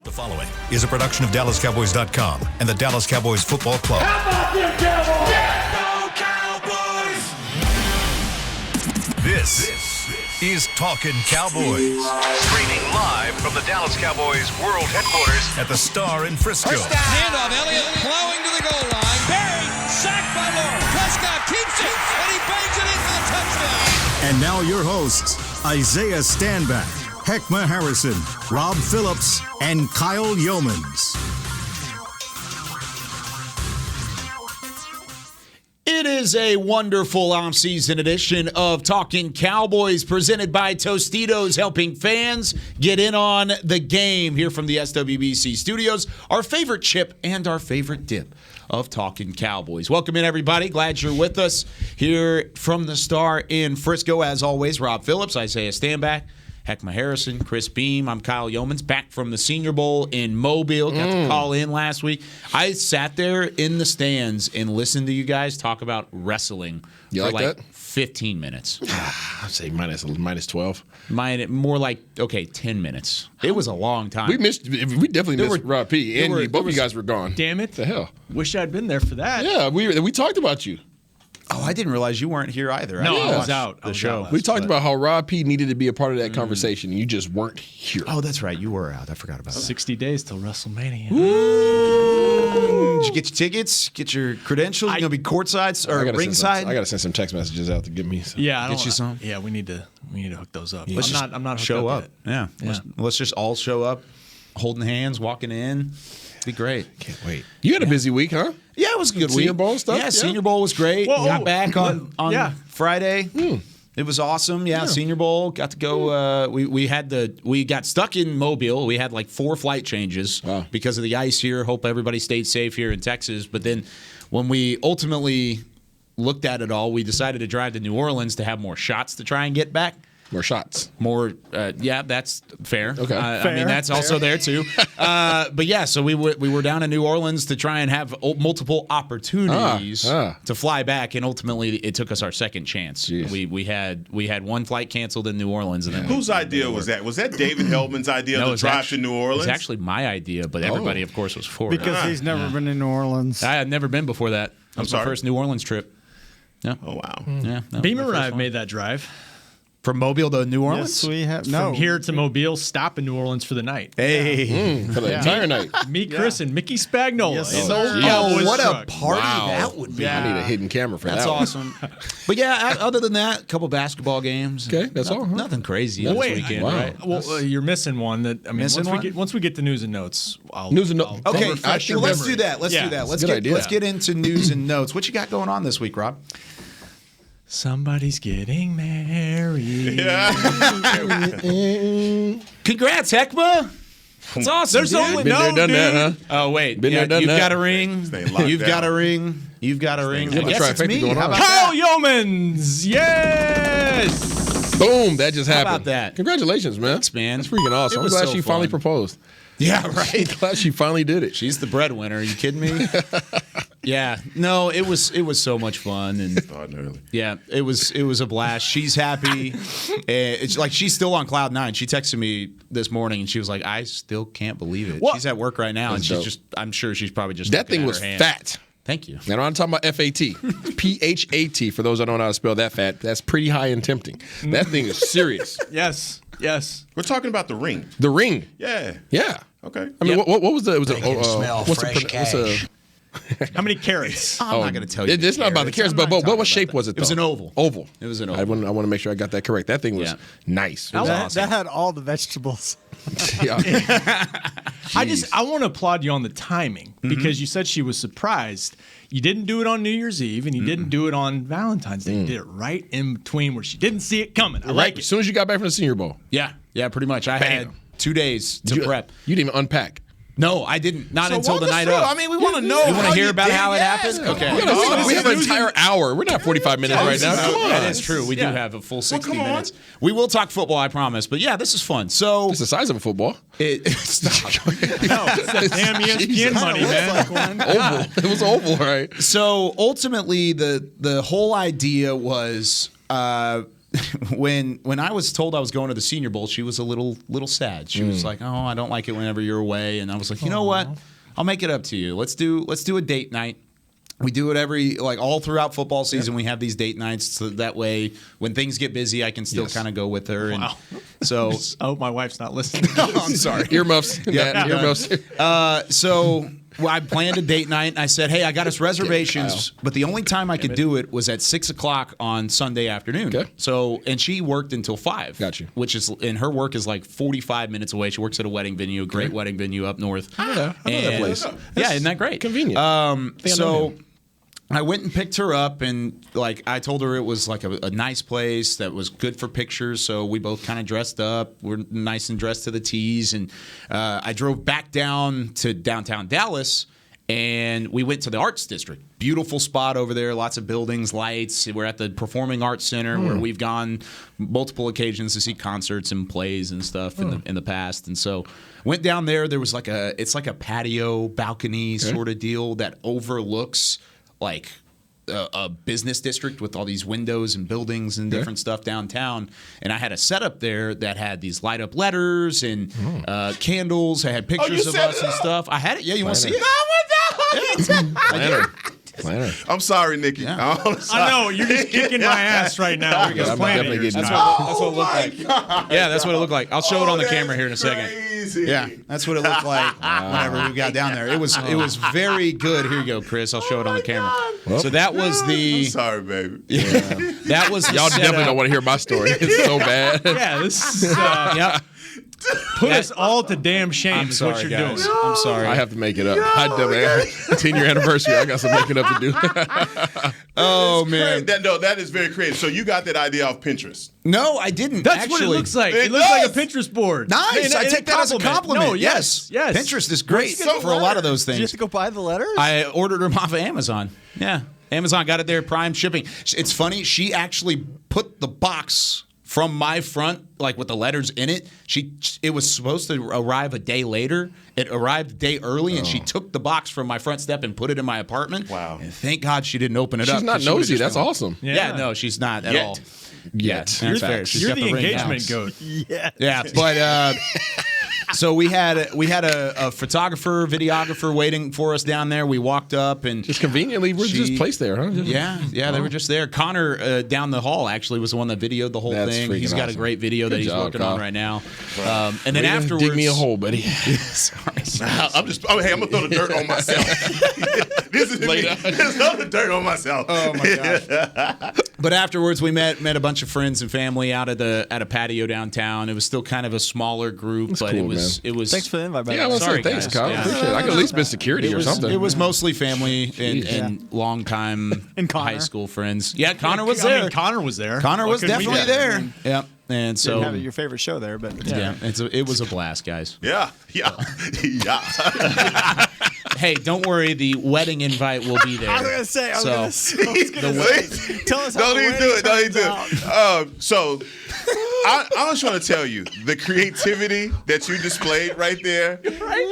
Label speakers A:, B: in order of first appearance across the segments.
A: The following is a production of DallasCowboys.com and the Dallas Cowboys Football Club.
B: How about them Cowboys?
A: Yeah, go Cowboys! This is Talkin Cowboys. Streaming live from the Dallas Cowboys World Headquarters at the Star in Frisco.
C: Handoff, Elliott plowing to the goal line. Barry, sacked by Lawrence. Prescott keeps it, and he bangs it in for the touchdown.
D: And now your hosts, Isaiah Stanback, Heckma Harrison, Rob Phillips, and Kyle Yeomans.
E: It is a wonderful off-season edition of Talkin Cowboys, presented by Tostitos, helping fans get in on the game. Here from the SWBC studios, our favorite chip and our favorite dip of Talkin Cowboys. Welcome in, everybody. Glad you're with us here from the Star in Frisco. As always, Rob Phillips, Isaiah Stanback, Heckma Harrison, Chris Beam. I'm Kyle Yeomans, back from the Senior Bowl in Mobile. Got to call in last week. I sat there in the stands and listened to you guys talk about wrestling for like 15 minutes.
F: I'd say minus 12.
E: More like, 10 minutes. It was a long time.
F: We definitely missed Rob P. And both of you guys were gone.
G: Damn it.
F: The hell?
G: Wish I'd been there for that.
F: Yeah, we talked about you.
E: Oh, I didn't realize you weren't here either.
G: No,
E: I
G: I was out.
E: The show.
F: We talked about how Rob P needed to be a part of that conversation, and you just weren't here.
E: Oh, that's right. You were out. I forgot about that.
G: 60 days till WrestleMania.
E: Did you get your tickets? Get your credentials? You going to be courtside or ringside?
F: I got to send some text messages out to get me some.
G: Yeah,
E: get you some.
G: Yeah, we need to hook those up.
E: Yeah.
G: I'm not hooked
E: show up.
G: Yet.
E: Yeah. Let's just all show up, holding hands, walking in. Be great.
F: Can't wait. You had a busy week, huh?
E: Yeah, it was a good week.
F: Senior Bowl stuff?
E: Yeah, Senior Bowl was great.
G: Whoa,
E: got back on Friday. It was awesome. Yeah, Senior Bowl. Got to go. We got stuck in Mobile. We had like 4 flight changes because of the ice here. Hope everybody stayed safe here in Texas. But then when we ultimately looked at it all, we decided to drive to New Orleans to have more shots to try and get back.
F: More shots.
E: More, that's fair.
F: Okay.
E: I mean, that's also there too. But yeah, so we were down in New Orleans to try and have multiple opportunities to fly back, and ultimately it took us our second chance. We had one flight canceled in New Orleans, and then
H: whose idea was that? Was that David Hellman's idea to drive to New Orleans?
E: It was actually my idea, but everybody, of course, was for it.
I: Because he's never been in New Orleans.
E: I had never been before that. That was my first New Orleans trip. Yeah.
H: Oh wow.
E: Yeah.
G: Beamer and I have made that drive.
E: From Mobile to New Orleans?
I: Yes, we have.
G: From here to Mobile, stop in New Orleans for the night.
E: Hey.
F: For the entire night.
G: Me, Chris, and Mickey Spagnola.
I: Yes,
E: what a party that would be.
F: I need a hidden camera for that.
E: That's awesome. But yeah, other than that, a couple basketball games.
F: Okay, that's all. Huh?
E: Nothing crazy this weekend, right?
G: Well, you're missing one. Once we get to news and notes, I'll
F: news and notes.
E: Okay,
G: refresh your
E: let's
G: memory.
E: do that. Let's do that. Let's get into news and notes. What you got going on this week, Rob?
G: Somebody's getting married.
H: Yeah.
E: Congrats, Heckma. It's awesome.
G: There's
E: dude.
G: only
F: Been there, done that, huh?
E: Oh wait,
F: Been there, done
E: you've
F: that.
E: got a ring.
H: You've
E: Got a ring. You've got a ring. I
F: got a
E: guess it's
F: trifecta
E: me.
F: going
E: How
F: on.
E: about
G: Kyle
E: that?
G: Yeomans. Yes.
F: Boom, that just happened.
E: How about that?
F: Congratulations, man.
E: Thanks, man.
F: That's freaking awesome.
E: It
F: I'm
E: was
F: glad
E: so
F: she finally
E: fun.
F: proposed.
E: Yeah, right.
F: Glad she finally did it.
E: She's the breadwinner. Are you kidding me? Yeah. No, it was so much fun, and yeah, it was a blast. She's happy. It's like she's still on cloud 9. She texted me this morning, and she was like, "I still can't believe it."
G: What?
E: She's at work right now, and I'm sure she's probably just
F: That
E: looking
F: thing
E: at
F: was
E: her hand.
F: fat.
E: Thank you.
F: And I'm talking about FAT. PHAT, for those that don't know how to spell that fat. That's pretty high and tempting. That thing is serious.
G: Yes.
H: We're talking about the ring.
F: The ring.
H: Yeah.
F: Yeah.
H: Okay.
F: I mean, what was the? It was
G: How many carrots?
E: I'm not going to tell you.
F: It's not about the carrots, but what shape was it?
E: It was an oval.
F: Oval.
E: It was an
F: I
E: oval.
F: want to make sure I got that correct. That thing was nice. It was awesome.
I: That had all the vegetables.
F: Yeah.
G: I want to applaud you on the timing because you said she was surprised. You didn't do it on New Year's Eve and you didn't do it on Valentine's Day. You did it right in between where she didn't see it coming. I like it.
F: As soon as you got back from the Senior Bowl.
E: Yeah, pretty much. I had 2 days to prep.
F: You didn't even unpack.
E: No, I didn't. Not until
H: walk
E: the
H: us
E: night
H: through.
E: of.
H: I mean, we want to know.
E: You want to hear about
H: did.
E: how it
H: Yes.
E: happened? Okay.
F: We have an entire hour. We're not 45 minutes right now. Come on.
E: That is true. We do have a full 60
H: come on.
E: minutes. We will talk football, I promise. But yeah, this is fun. So
F: It's the size of a football.
E: stop.
G: No, it's that damn ESPN money, man.
F: Oval. It was oval, right?
E: So ultimately, the whole idea was when I was told I was going to the Senior Bowl, she was a little sad. She was like, "Oh, I don't like it whenever you're away." And I was like, "You know what? I'll make it up to you. Let's do a date night." We do it all throughout football season. We have these date nights, so that way when things get busy, I can still kind of go with her. And so,
G: I hope my wife's not listening.
E: I'm sorry.
F: Earmuffs. Earmuffs.
E: So I planned a date night, and I said, "Hey, I got us reservations, but the only time I could do it was at 6:00 on Sunday afternoon."
F: Okay.
E: So, and she worked until 5.
F: Got you.
E: And her work is like 45 minutes away. She works at a wedding venue, a great wedding venue up north.
F: I know that place.
E: Yeah, isn't that great?
F: Convenient.
E: So I went and picked her up, and I told her it was like a nice place that was good for pictures. So we both kind of dressed up. We're nice and dressed to the T's, and I drove back down to downtown Dallas, and we went to the Arts District. Beautiful spot over there, lots of buildings, lights. We're at the Performing Arts Center where we've gone multiple occasions to see concerts and plays and stuff in the past. And so went down there. There was it's like a patio balcony sort of deal that overlooks like a business district with all these windows and buildings and different stuff downtown. And I had a setup there that had these light up letters and candles. I had pictures of us and stuff. I had it. Yeah, you want to see it?
F: Planner.
H: I'm sorry, Nikki.
E: Yeah.
G: I know you're just kicking my ass right now.
F: Yeah, I'm definitely getting
E: That's what it looked like. Yeah, that's what it looked like. I'll show it on the camera here in a second.
H: Crazy.
E: Yeah, that's what it looked like whenever we got down there. It was very good. Here you go, Chris. I'll show it on the camera. So that was
H: I'm sorry, baby.
E: that was the
F: Y'all
E: setup.
F: definitely don't want to hear my story. It's so bad.
G: Yeah, this is,
E: Yep.
G: put us all to damn shame.
E: I'm
G: is
E: sorry,
G: what you're
E: guys.
G: doing.
E: I'm sorry.
F: I have to make it up. I definitely 10-year anniversary. I got some making up to do.
E: Oh man.
H: That is very creative. So you got that idea off Pinterest.
E: No, I didn't.
G: That's
E: actually.
G: what it looks like.
H: It
G: It looks like a
H: does.
G: Pinterest board.
E: Nice.
G: And
E: I take that as a compliment.
G: No, yes.
E: Pinterest is great for a lot of those
I: Did you have
E: things.
I: to go buy the letters?
E: I ordered them off of Amazon. Yeah. Amazon got it there, Prime shipping. It's funny. She actually put the box from my front, like with the letters in it. It was supposed to arrive a day later. It arrived a day early, and she took the box from my front step and put it in my apartment.
H: Wow.
E: And thank God she didn't open it up.
F: She's not
E: 'cause she would've
F: nosy.
E: just
F: That's
E: been like-
F: awesome.
E: Yeah, no, she's not at all.
F: Yet.
E: That's fair. She's
G: You're
E: got
G: the
E: ring
G: engagement
E: now.
G: goat.
E: Yeah, but so we had a photographer, videographer waiting for us down there. We walked up and
F: Just conveniently, we're just placed there, huh?
E: yeah, they were just there. Connor down the hall actually was the one that videoed the whole
F: That's
E: thing.
F: freaking
E: He's got a
F: awesome.
E: great video that
F: Good
E: he's
F: job,
E: working
F: Kyle.
E: on right now. And then
F: Way to
E: afterwards,
F: dig me a hole, buddy.
E: Sorry.
H: I'm gonna throw the dirt on myself. This is me. Just throw the dirt on myself.
E: Oh my gosh. But afterwards, we met a bunch of friends and family out at a patio downtown. It was still kind of a smaller group, but
F: cool,
E: it was.
I: Thanks for the invite,
F: Yeah, I want to
E: Sorry,
F: say thanks,
E: guys.
F: Kyle.
E: Yeah.
F: Appreciate it. I could at least been security or something.
E: It was mostly family and longtime
I: And Connor.
E: high school friends. Yeah, Connor was
G: I
E: there.
G: mean, Connor was there.
E: Connor
G: What
E: was
G: couldn't we
E: definitely
G: do?
E: there. Yep. And so,
I: Didn't have your favorite show there, but
E: yeah, it was a blast, guys.
H: Yeah.
E: Hey, don't worry, the wedding invite will be there.
I: I was gonna say. Tell us how
H: Don't
I: the
H: even do it. Don't
I: wedding
H: even do
I: turns
H: it. So, I just want to tell you the creativity that you displayed right there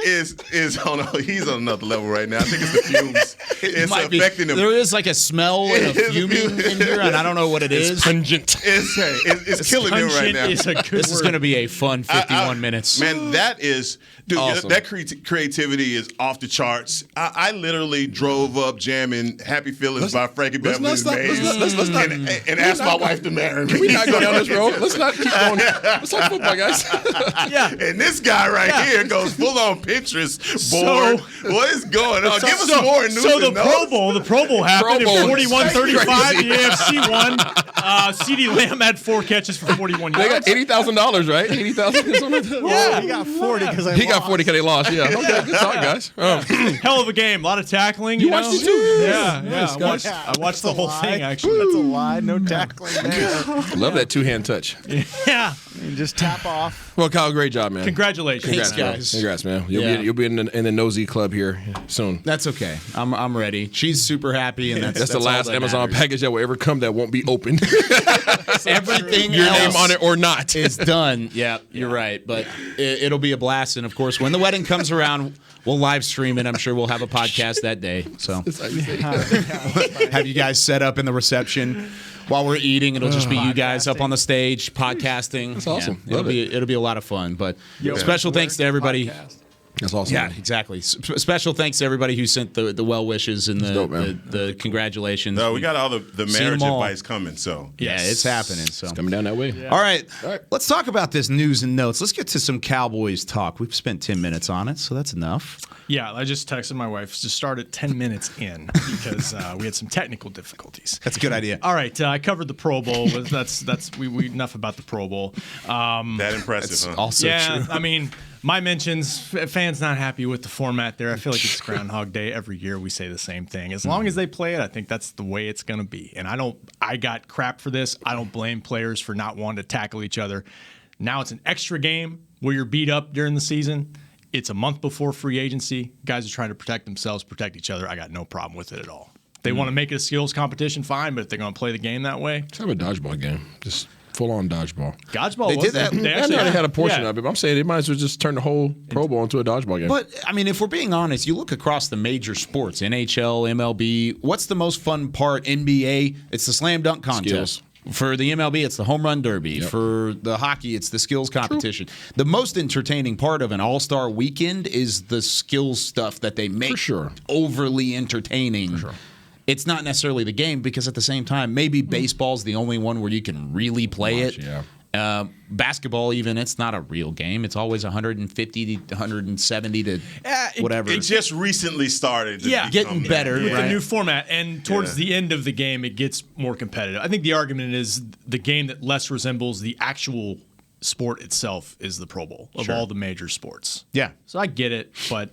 H: is he's on another level right now. I think it's the fumes. It's
E: Might be.
H: affecting him.
E: There is like a smell and a
H: It is
E: fuming in here, and I don't know what it is.
F: Pungent.
H: It's killing him right
G: Pungent
H: now.
G: is a good
E: This is
G: word.
E: going to be a fun 51 minutes.
H: Man, that is, dude,
F: Awesome.
H: that creativity is off the charts. I literally drove up jamming Happy Feelings by Frankie Beverly
F: let's not-
H: Mays
F: let's not-
H: and asked my wife to marry me.
F: Can we not go down this road? Let's not keep going. Let's talk football, guys.
G: Yeah.
H: And this guy right here goes full on Pinterest board. What is going on? Give us more news.
G: So the
H: and
G: Pro
H: notes.
G: Bowl happened
F: Pro Bowl.
G: in 41-35.
F: Crazy.
G: The AFC won. CeeDee Lamb had 4 catches for 41
F: They
G: yards.
F: got $80,000, right? $80,000.
I: Well, he got 40 because I
F: He got
I: lost.
F: 40 because they lost. Yeah. Okay, good talk, guys.
G: Hell of a game. A lot of tackling.
F: You watched
G: know?
F: it too?
G: Yeah.
F: Nice, guys.
G: I watched the whole thing, actually.
I: That's a lie. No tackling there.
F: Love that two-hand touch.
G: Yeah.
I: And just tap off.
F: Well, Kyle, great job, man.
G: Congratulations.
E: Thanks,
F: Congrats,
E: guys.
F: Congrats, man.
E: Yeah.
F: You'll be in the nosy club here soon.
E: That's okay. I'm ready. She's super happy, and that's
F: the
E: all
F: last
E: that
F: Amazon
E: matters.
F: package that will ever come that won't be opened.
E: Everything
F: Your
E: else
F: name on it or not.
E: is done. Yeah, you're right. But it'll be a blast, and of course, when the wedding comes around, we'll live stream it. I'm sure we'll have a podcast that day. So have you guys set up in the reception while we're eating? It'll just be you guys up on the stage podcasting. That's
F: awesome.
E: Yeah, it'll be a lot of fun. But special thanks to everybody.
F: That's awesome.
E: Yeah, exactly. Special thanks to everybody who sent the well wishes and
F: dope, man.
E: the congratulations.
H: No, we got all the
E: Seen
H: marriage
E: them all.
H: advice coming. So
E: Yeah, it's happening. So
F: Coming down that way.
E: All right. Let's talk about this news and notes. Let's get to some Cowboys talk. We've spent 10 minutes on it, so that's enough.
G: Yeah, I just texted my wife to start at 10 minutes in because we had some technical difficulties.
E: That's a good idea.
G: All right, I covered the Pro Bowl. We enough about the Pro Bowl.
H: that impressive, huh?
E: Also
G: Yeah,
E: true.
G: I mean, my mentions, fans not happy with the format there. I feel like it's Groundhog Day. Every year we say the same thing. As long as they play it, I think that's the way it's going to be. And I got crap for this. I don't blame players for not wanting to tackle each other. Now it's an extra game where you're beat up during the season. It's a month before free agency. Guys are trying to protect themselves, protect each other. I got no problem with it at all. They want to make it a skills competition, fine, but if they're going to play the game that way.
F: Let's have a dodgeball game. Just full-on dodgeball.
G: Dodgeball
E: They
G: was
E: did that.
G: They
F: I know they had a portion
G: yeah.
F: of it, but I'm saying they might as well just turn the whole Pro Bowl into a dodgeball game.
E: But, I mean, if we're being honest, you look across the major sports, NHL, MLB, what's the most fun part? NBA, it's the slam dunk contest.
F: Skills.
E: For the MLB, it's the home run derby.
F: Yep.
E: For the hockey, it's the skills competition. The most entertaining part of an all-star weekend is the skills stuff that they make
F: For sure.
E: overly entertaining. For sure. It's not necessarily the game because at the same time, maybe baseball's the only one where you can really play it.
F: Yeah.
E: Basketball, even, it's not a real game. It's always 150 to 170 to whatever.
H: It just recently started. To
G: Yeah,
H: become
E: getting better,
G: with
E: right?
G: the new format, and towards the end of the game, it gets more competitive. I think the argument is the game that less resembles the actual sport itself is the Pro Bowl of all the major sports.
E: Yeah.
G: So I get it, but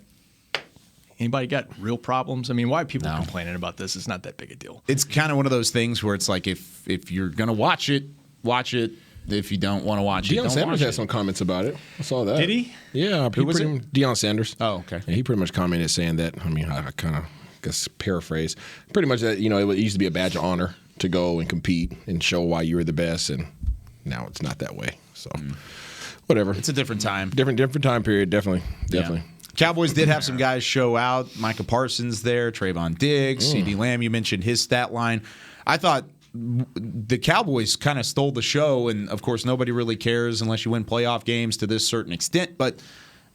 G: anybody got real problems? I mean, why are people complaining about this? It's not that big a deal.
E: It's kind of one of those things where it's like if you're going to watch it, watch it. If you don't want to watch it,
F: Deion
E: don't
F: Sanders
E: watch
F: had
E: it.
F: some comments about it. I saw that.
G: Did he?
F: Yeah.
E: Who was
F: Deion Sanders.
E: Oh, okay.
F: Yeah, he pretty much commented saying that. I mean, I kind of guess paraphrase. Pretty much that it used to be a badge of honor to go and compete and show why you were the best, and now it's not that way. So, whatever.
E: It's a different time.
F: Different time period. Definitely.
E: Yeah. Cowboys did have some guys show out. Micah Parsons there, Trayvon Diggs, CD Lamb. You mentioned his stat line. I thought the Cowboys kind of stole the show, and of course nobody really cares unless you win playoff games to this certain extent. But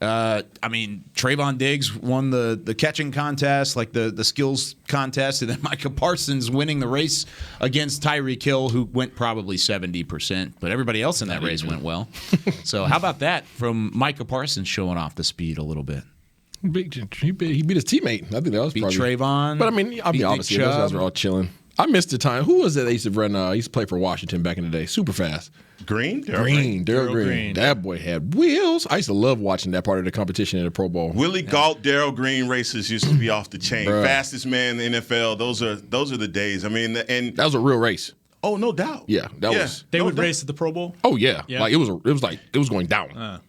E: I mean, Trayvon Diggs won the catching contest, like the skills contest, and then Micah Parsons winning the race against Tyreek Hill, who went probably 70%, but everybody else in that race went well. So how about that from Micah Parsons showing off the speed a little bit?
F: He beat his teammate. I think that was
E: Beat
F: probably
E: Trayvon.
F: But I mean,
E: beat
F: obviously
E: Nick
F: those guys
E: Chubb.
F: were all chilling. I missed the time. Who was that? They used to run. He used to play for Washington back in the day. Super fast.
H: Green?
F: Daryl Green. That boy had wheels. I used to love watching that part of the competition in the Pro Bowl.
H: Willie Gault, Daryl Green races used to be off the chain.
F: Bruh.
H: Fastest man in the NFL. Those are the days. I mean, and
F: That was a real race.
H: oh, no doubt.
F: Yeah, that was.
G: They
H: No
G: would
H: doubt.
G: race at the Pro Bowl?
F: Oh yeah,
G: Yeah.
F: like it was going down.
H: I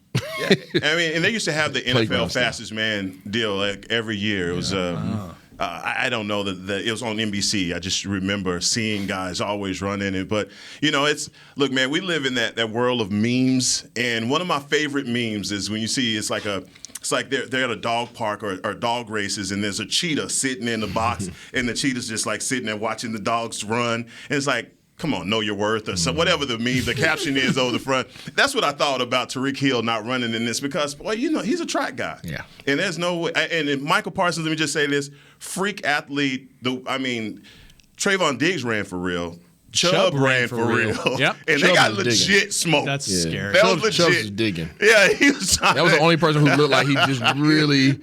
H: mean, and they used to have the
F: Playground
H: NFL
F: style.
H: fastest man deal like every year. It was I don't know that it was on NBC. I just remember seeing guys always running it. But look, man, we live in that world of memes, and one of my favorite memes is when you see it's like they're at a dog park or dog races, and there's a cheetah sitting in the box, and the cheetah's just like sitting there watching the dogs run, and it's like, come on, know your worth, or so, whatever the meme, the caption is over the front. That's what I thought about Tyreek Hill not running in this because, boy, he's a track guy.
F: Yeah.
H: And there's no way. And Michael Parsons, let me just say this, freak athlete. Trayvon Diggs ran for real. Chubb ran for real.
E: Yep.
H: And
F: Chubb
H: they got
F: was digging.
H: legit smoked.
G: That's scary.
H: That was
F: Chubbs
H: legit.
F: was digging.
H: Yeah, he was trying
F: That was the only person who looked like he just really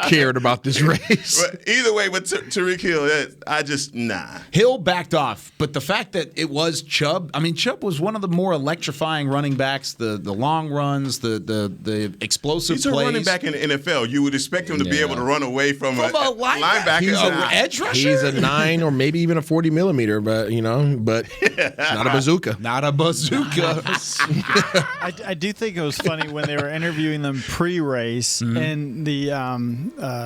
F: cared about this race.
H: But either way, with Tyreek Hill, I just, nah.
E: Hill backed off, but the fact that it was Chubb, I mean, Chubb was one of the more electrifying running backs, the long runs, the explosive
H: He's a
E: plays.
H: running back in the NFL. You would expect him to be able to run away from a
E: linebacker.
H: linebacker.
E: He's
H: Oh,
E: an edge rusher.
F: He's a 9 or maybe even a 40 millimeter, but but it's not a bazooka.
E: Not a bazooka.
I: I do think it was funny when they were interviewing them pre-race, and the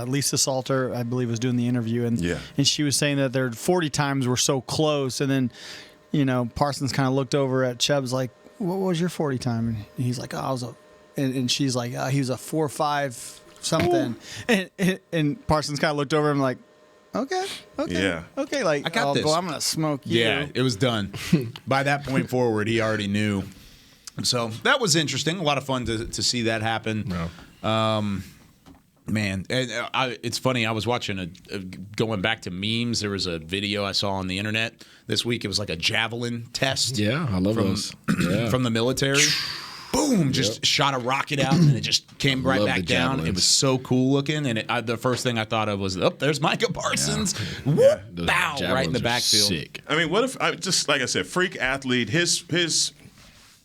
I: Lisa Salter, I believe, was doing the interview, and she was saying that their 40 times were so close, and then Parsons kind of looked over at Chubb's like, "What was your 40 time?" And he's like, "Oh, I was a," and she's like, "He was a 4.5 something," and Parsons kind of looked over him like, Okay.
H: Yeah.
I: Okay. Like,
E: I got this.
I: Well, I'm gonna smoke you.
E: Yeah, it was done. By that point forward, he already knew. So that was interesting. A lot of fun to see that happen.
F: No.
E: Man, it's funny. I was watching going back to memes. There was a video I saw on the internet this week. It was like a javelin test.
F: Yeah, I love those. Yeah.
E: From the military. Boom! Just shot a rocket out, and it just came right back down.
F: Javelins.
E: It was so cool looking, and the first thing I thought of was, "Oh, there's Micah Parsons!" Whoop! Bow! Right in the backfield.
F: Sick.
H: I mean, what if just like I said, freak athlete. His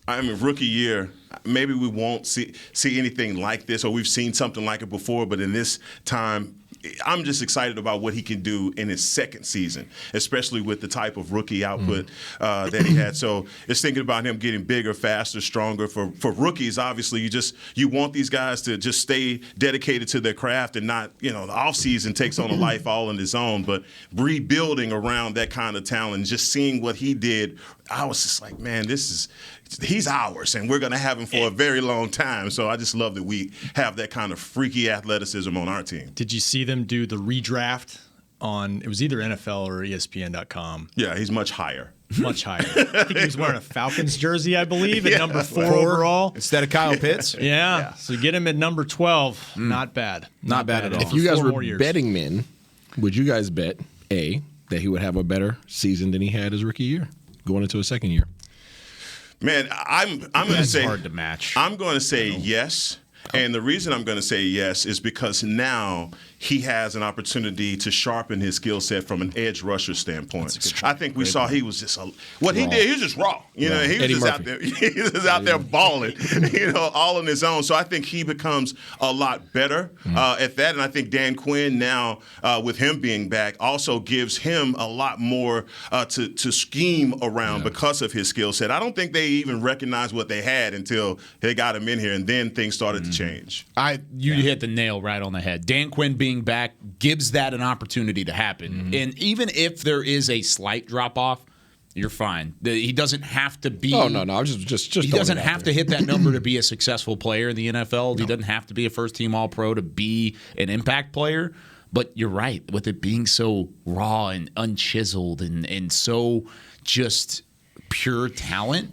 H: rookie year. Maybe we won't see anything like this, or we've seen something like it before. But in this time, I'm just excited about what he can do in his second season, especially with the type of rookie output that he had. So it's thinking about him getting bigger, faster, stronger. For rookies, obviously, you want these guys to just stay dedicated to their craft and not, the offseason takes on a life all on its own. But rebuilding around that kind of talent, just seeing what he did, I was just like, man, he's ours, and we're going to have him for a very long time. So I just love that we have that kind of freaky athleticism on our team.
G: Did you see them do the redraft on, it was either NFL or ESPN.com?
H: Yeah, he's much higher.
G: Much higher. I think he was wearing a Falcons jersey, I believe, at number 4 overall.
E: Instead of Kyle Pitts.
G: Yeah. So get him at number 12. Not bad.
E: Not bad at all.
F: If you guys
G: 4
F: were
G: more years.
F: betting men, would you guys bet, A, that he would have a better season than he had his rookie year, going into his second year?
H: Man, I'm going to say
E: hard to match.
H: I'm going to say yes. And the reason I'm going to say yes is because now he has an opportunity to sharpen his skill set from an edge rusher standpoint. I think we saw he was just he did. He was just raw. He was
F: Eddie
H: just
F: Murphy.
H: out there. He was just out there balling. All on his own. So I think he becomes a lot better at that. And I think Dan Quinn now, with him being back, also gives him a lot more to scheme around because of his skill set. I don't think they even recognized what they had until they got him in here, and then things started to change.
E: You hit the nail right on the head. Dan Quinn being back gives that an opportunity to happen. And even if there is a slight drop-off, you're fine. He doesn't have to be...
F: Oh, no. Just
E: he doesn't have to hit that number to be a successful player in the NFL. No. He doesn't have to be a first-team All-Pro to be an impact player. But you're right. With it being so raw and unchiseled and so just pure talent,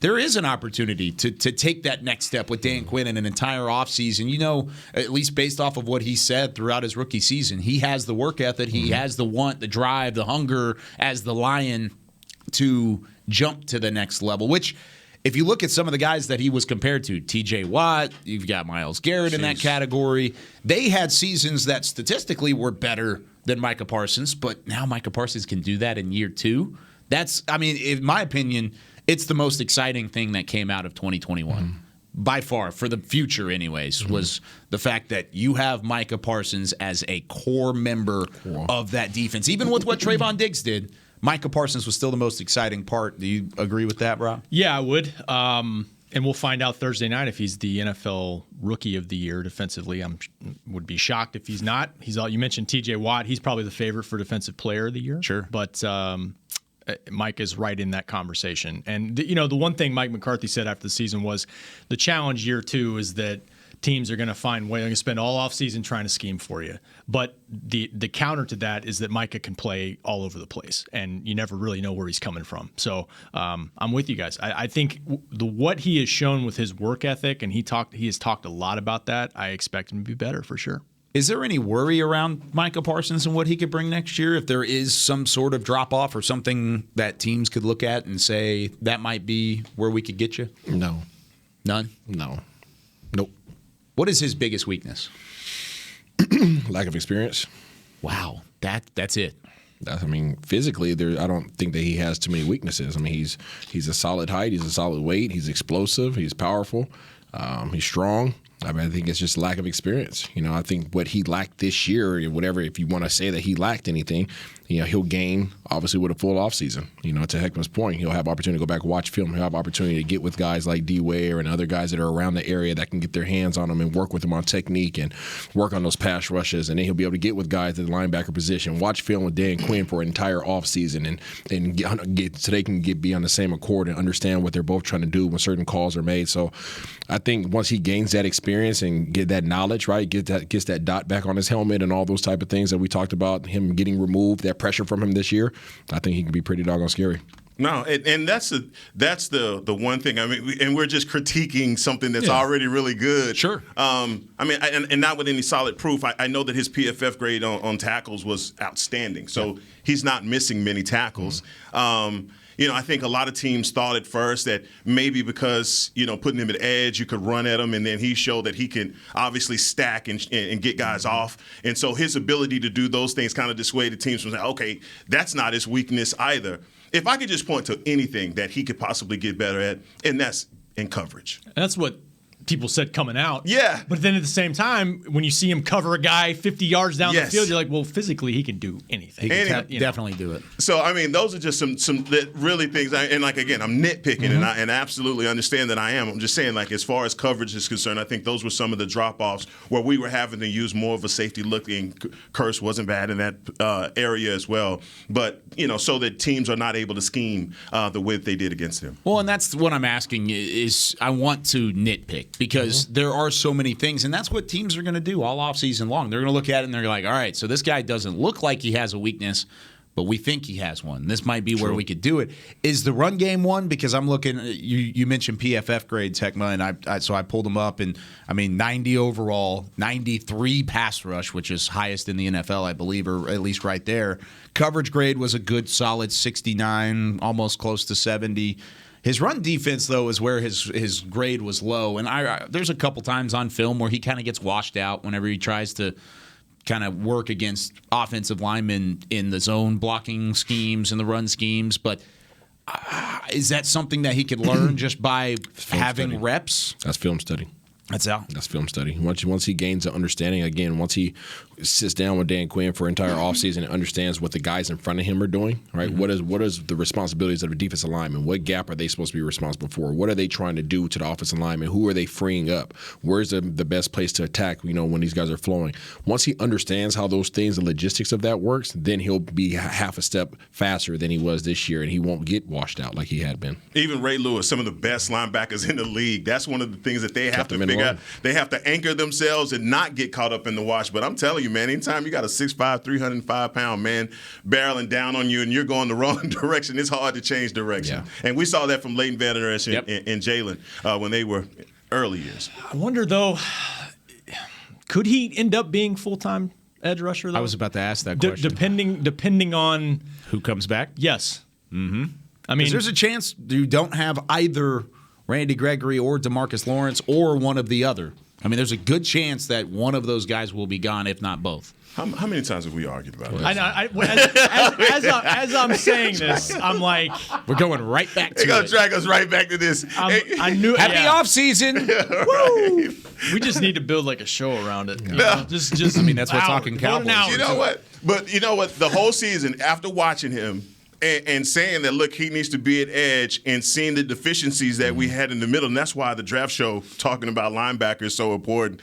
E: there is an opportunity to take that next step with Dan Quinn in an entire offseason. At least based off of what he said throughout his rookie season, he has the work ethic, he has the want, the drive, the hunger as the Lion to jump to the next level, which if you look at some of the guys that he was compared to, TJ Watt, you've got Myles Garrett in that category, they had seasons that statistically were better than Micah Parsons, but now Micah Parsons can do that in year 2. In my opinion, it's the most exciting thing that came out of 2021. By far, for the future anyways, was the fact that you have Micah Parsons as a core member of that defense. Even with what Trayvon Diggs did, Micah Parsons was still the most exciting part. Do you agree with that, Rob?
G: Yeah, I would. And we'll find out Thursday night if he's the NFL Rookie of the Year defensively. I would be shocked if he's not. You mentioned TJ Watt. He's probably the favorite for Defensive Player of the Year.
E: Sure.
G: But Mike is right in that conversation. And, the one thing Mike McCarthy said after the season was the challenge year 2 is that teams are going to find way. They're going to spend all offseason trying to scheme for you. But the counter to that is that Micah can play all over the place, and you never really know where he's coming from. So I'm with you guys. I think what he has shown with his work ethic, and he has talked a lot about that, I expect him to be better for sure.
E: Is there any worry around Micah Parsons and what he could bring next year? If there is some sort of drop-off or something that teams could look at and say, that might be where we could get you?
F: No.
E: None?
F: No. Nope.
E: What is his biggest weakness?
F: Lack of experience.
E: Wow. That's it.
F: Physically, I don't think that he has too many weaknesses. He's a solid height. He's a solid weight. He's explosive. He's powerful. He's strong. I think it's just lack of experience. I think what he lacked this year, or whatever, if you want to say that he lacked anything, he'll gain, obviously, with a full offseason. To Heckman's point, he'll have opportunity to go back and watch film. He'll have opportunity to get with guys like D-Ware and other guys that are around the area that can get their hands on him and work with him on technique and work on those pass rushes. And then he'll be able to get with guys at the linebacker position, watch film with Dan Quinn for an entire offseason and get so they can be on the same accord and understand what they're both trying to do when certain calls are made. So I think once he gains that experience and get that knowledge, right, gets that dot back on his helmet and all those type of things that we talked about, him getting removed, that pressure from him this year, I think he can be pretty doggone scary.
H: No, and that's the one thing. I mean, and we're just critiquing something that's already really good.
E: Sure.
H: And not with any solid proof. I know that his PFF grade on tackles was outstanding, so he's not missing many tackles. I think a lot of teams thought at first that maybe because, putting him at edge, you could run at him, and then he showed that he can obviously stack and get guys off. And so his ability to do those things kind of dissuaded teams from saying, okay, that's not his weakness either. If I could just point to anything that he could possibly get better at, and that's in coverage.
G: And that's what people said coming out.
H: Yeah.
G: But then at the same time, when you see him cover a guy 50 yards down the field, you're like, well, physically he can do anything.
E: He can definitely do it.
H: So, I mean, those are just some that really things. And, like, again, I'm nitpicking, and I absolutely understand that I am. I'm just saying, like, as far as coverage is concerned, I think those were some of the drop-offs where we were having to use more of a safety look, and Curse wasn't bad in that area as well. But, so that teams are not able to scheme the way that they did against him.
E: Well, and that's what I'm asking is I want to nitpick. Because there are so many things, and that's what teams are going to do all offseason long. They're going to look at it and they're like, all right, so this guy doesn't look like he has a weakness, but we think he has one. This might be where we could do it. Is the run game one? Because I'm looking, you mentioned PFF grades, Heckma, and so I pulled them up, and 90 overall, 93 pass rush, which is highest in the NFL, I believe, or at least right there. Coverage grade was a good, solid 69, almost close to 70. His run defense, though, is where his grade was low. And there's a couple times on film where he kind of gets washed out whenever he tries to kind of work against offensive linemen in the zone blocking schemes and the run schemes. But is that something that he could learn just by having reps?
F: That's film study. That's film study. Once he gains an understanding, again, once he sits down with Dan Quinn for an entire offseason and understands what the guys in front of him are doing, right? Mm-hmm. What is the responsibilities of a defensive lineman? What gap are they supposed to be responsible for? What are they trying to do to the offensive lineman? Who are they freeing up? Where's the best place to attack, when these guys are flowing? Once he understands how those things, the logistics of that works, then he'll be half a step faster than he was this year, and he won't get washed out like he had been.
H: Even Ray Lewis, some of the best linebackers in the league, that's one of the things that they have to figure out. They have to anchor themselves and not get caught up in the wash. But I'm telling you, man, anytime you got a 6'5", 305-pound man barreling down on you and you're going the wrong direction, it's hard to change direction. Yeah. And we saw that from Leighton Vander Esch and Jalen when they were early years.
G: I wonder, though, could he end up being full-time edge rusher, though?
E: I was about to ask that question.
G: Depending on
E: who comes back?
G: Yes.
E: Mm-hmm. I mean, there's a chance you don't have either Randy Gregory or DeMarcus Lawrence or one of the other. I mean, there's a good chance that one of those guys will be gone, if not both.
H: How many times have we argued about this?
G: As I'm saying this, I'm like,
E: we're going right back to
H: They're going to drag us right back to this.
E: I knew happy off season.
H: Right.
G: We just need to build like a show around it.
E: Just I mean, that's what Talkin Cowboys.
H: You know what? But you know what? The whole season, after watching him, and saying that, look, he needs to be at edge, and seeing the deficiencies that we had in the middle. And that's why the draft show talking about linebackers is so important,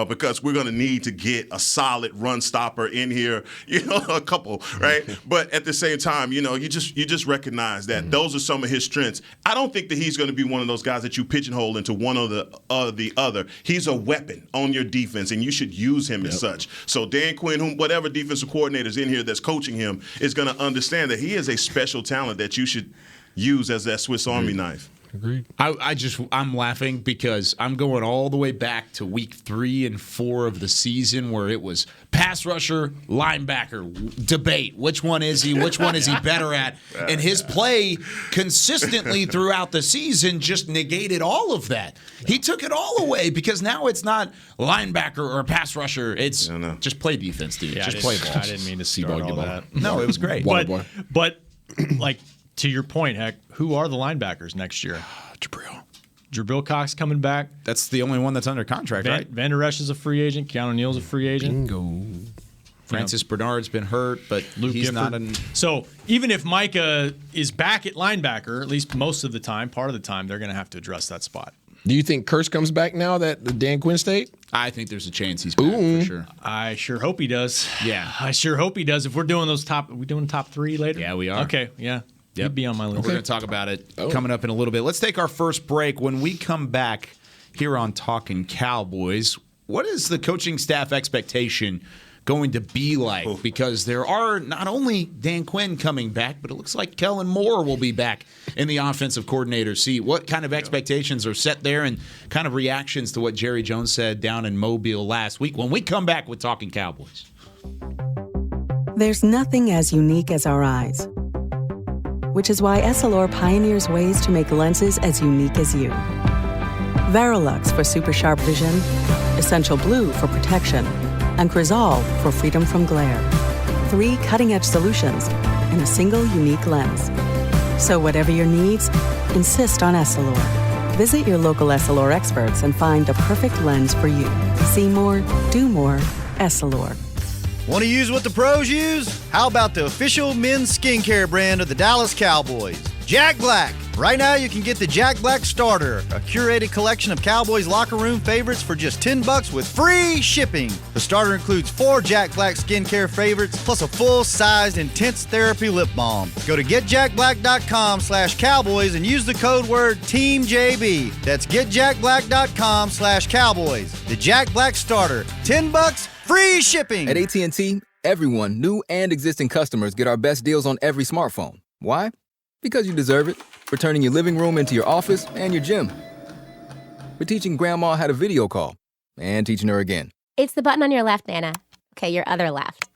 H: because we're going to need to get a solid run stopper in here, a couple, right? But at the same time, you just recognize that those are some of his strengths. I don't think that he's going to be one of those guys that you pigeonhole into one or the other. He's a weapon on your defense, and you should use him as such. So Dan Quinn, whatever defensive coordinator's in here that's coaching him, is going to understand that he is a special talent that you should use as that Swiss Army knife.
F: Agreed.
E: I'm laughing because I'm going all the way back to week 3 and 4 of the season where it was pass rusher, linebacker debate. Which one is he? Which one is he better at? And his play consistently throughout the season just negated all of that. He took it all away because now it's not linebacker or pass rusher. It's just play defense, dude. Just play ball.
G: I didn't mean to start all that.
E: No, it was great.
G: But like, to your point, Heck, who are the linebackers next year? Jabril Cox coming back.
E: That's the only one that's under contract, right?
G: Vander Esch is a free agent. Keanu Neal's a free agent.
F: Bingo.
E: Francis Bernard's been hurt, but he's
G: Gifford.
E: not an.
G: So even if Micah is back at linebacker, at least most of the time, part of the time, they're going to have to address that spot.
F: Do you think Kurtz comes back now that the Dan Quinn stayed?
E: I think there's a chance he's back for sure.
G: I sure hope he does.
E: Yeah.
G: I sure hope he does. If we're doing are we doing top 3 later?
E: Yeah, we are.
G: Okay, yeah.
E: Yep.
G: He'd be on my list.
E: We're going to talk about it coming up in a little bit. Let's take our first break. When we come back here on Talkin' Cowboys, what is the coaching staff expectation going to be like? Because there are not only Dan Quinn coming back, but it looks like Kellen Moore will be back in the offensive coordinator seat. What kind of expectations are set there and kind of reactions to what Jerry Jones said down in Mobile last week when we come back with Talkin' Cowboys?
B: There's nothing as unique as our eyes, which is why Essilor pioneers ways to make lenses as unique as you. Verilux for super sharp vision, Essential Blue for protection, and Crizal for freedom from glare. 3 cutting-edge solutions in a single unique lens. So whatever your needs, insist on Essilor. Visit your local Essilor experts and find the perfect lens for you. See more, do more, Essilor.
J: Want to use what the pros use? How about the official men's skincare brand of the Dallas Cowboys, Jack Black? Right now, you can get the Jack Black Starter, a curated collection of Cowboys locker room favorites for just $10 with free shipping. The starter includes 4 Jack Black skincare favorites, plus a full-sized intense therapy lip balm. Go to getjackblack.com/Cowboys and use the code word TEAMJB. That's getjackblack.com/Cowboys. The Jack Black Starter, $10, free shipping.
K: At AT&T, everyone, new and existing customers, get our best deals on every smartphone. Why? Because you deserve it. For turning your living room into your office and your gym. For teaching Grandma how to video call and teaching her again.
L: It's the button on your left, Nana. Okay, your other left.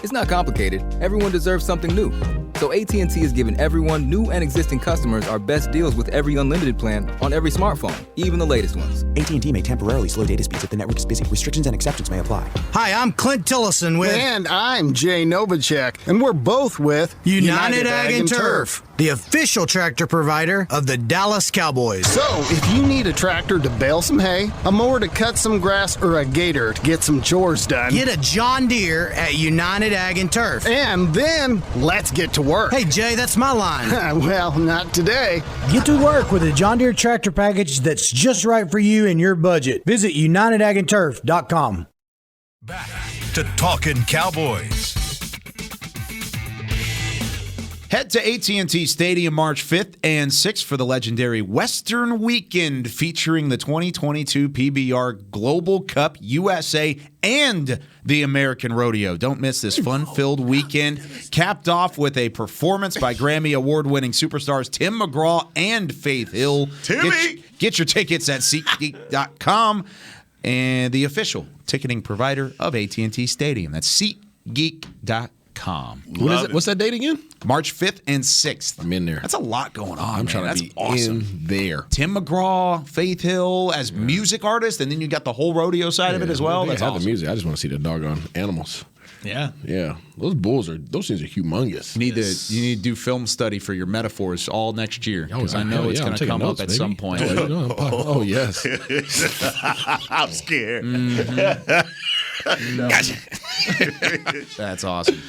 K: It's not complicated. Everyone deserves something new. So AT&T is giving everyone, new and existing customers, our best deals with every unlimited plan on every smartphone, even the latest ones.
M: AT&T may temporarily slow data speeds if the network is busy. Restrictions and exceptions may apply.
N: Hi, I'm Clint Tillison with...
O: And I'm Jay Novacek, and we're both with...
N: United Ag and Turf, the official tractor provider of the Dallas Cowboys.
O: So, if you need a tractor to bale some hay, a mower to cut some grass, or a gator to get some chores done...
N: Get a John Deere at United Ag and Turf.
O: And then, let's get to work.
N: Hey, Jay, that's my line.
O: Well, not today.
N: Get to work with a John Deere tractor package that's just right for you and your budget. Visit UnitedAgAndTurf.com.
A: Back to Talkin' Cowboys.
E: Head to AT&T Stadium March 5th and 6th for the legendary Western Weekend featuring the 2022 PBR Global Cup USA and the American Rodeo. Don't miss this fun-filled weekend, capped off with a performance by Grammy Award-winning superstars Tim McGraw and Faith Hill.
H: Timmy!
E: Get your tickets at SeatGeek.com and the official ticketing provider of AT&T Stadium. That's SeatGeek.com.
F: When is it? What's that date again?
E: March 5th and 6th.
F: I'm in there.
E: That's a lot going on.
F: I'm trying to be
E: awesome.
F: in there.
E: Tim McGraw, Faith Hill as music artist, and then you got the whole rodeo side of it as well. That's awesome.
F: The music. I just want to see the doggone animals.
G: Yeah.
F: Yeah. Those things are humongous.
E: You need to do film study for your metaphors all next year, because I know it's going to come up at some point.
F: Oh, yes.
H: I'm scared.
E: Gotcha. That's awesome.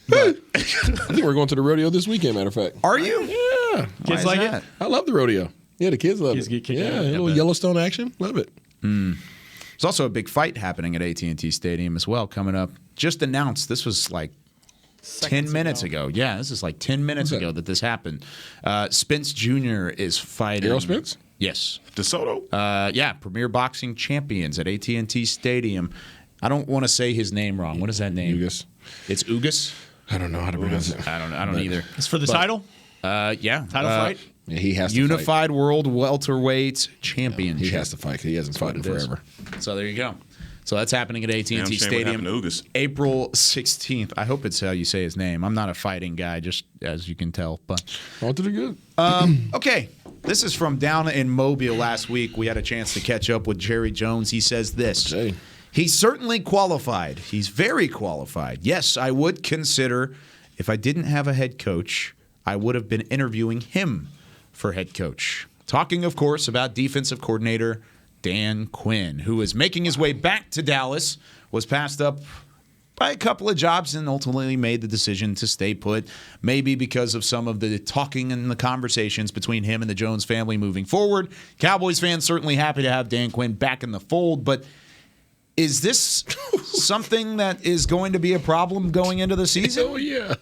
F: But I think we're going to the rodeo this weekend, matter of fact.
E: Are you?
F: Yeah.
G: Kids like it?
F: I love the rodeo. Yeah, the kids love it.
G: Get kicked out.
F: Yeah, a little Yellowstone action. Love it.
E: There's also a big fight happening at AT&T Stadium as well coming up. Just announced. This was like 10 minutes ago. Yeah, this is like 10 minutes ago that this happened. Spence Jr. is fighting.
F: Errol Spence?
E: Yes.
H: DeSoto?
E: Yeah, Premier Boxing Champions at AT&T Stadium. I don't want to say his name wrong. What is that name?
F: Ugas.
E: It's Ugas?
F: I don't know how to pronounce it.
E: I don't either.
G: It's for the title?
E: Yeah.
G: Title fight?
F: Yeah, he has to
E: Unified World Welterweight Championship.
F: He has to fight because he hasn't fought in forever.
E: So there you go. So that's happening at AT&T Stadium, April 16th. I hope it's how you say his name. I'm not a fighting guy, just as you can tell. But
F: did it good.
E: Okay, this is from down in Mobile last week. We had a chance to catch up with Jerry Jones. He says this. He's certainly qualified. He's very qualified. Yes, I would consider, if I didn't have a head coach, I would have been interviewing him for head coach. Talking, of course, about defensive coordinator Dan Quinn, who is making his way back to Dallas, was passed up by a couple of jobs and ultimately made the decision to stay put, maybe because of some of the talking and the conversations between him and the Jones family moving forward. Cowboys fans certainly happy to have Dan Quinn back in the fold, but is this something that is going to be a problem going into the season?
F: Oh, yeah.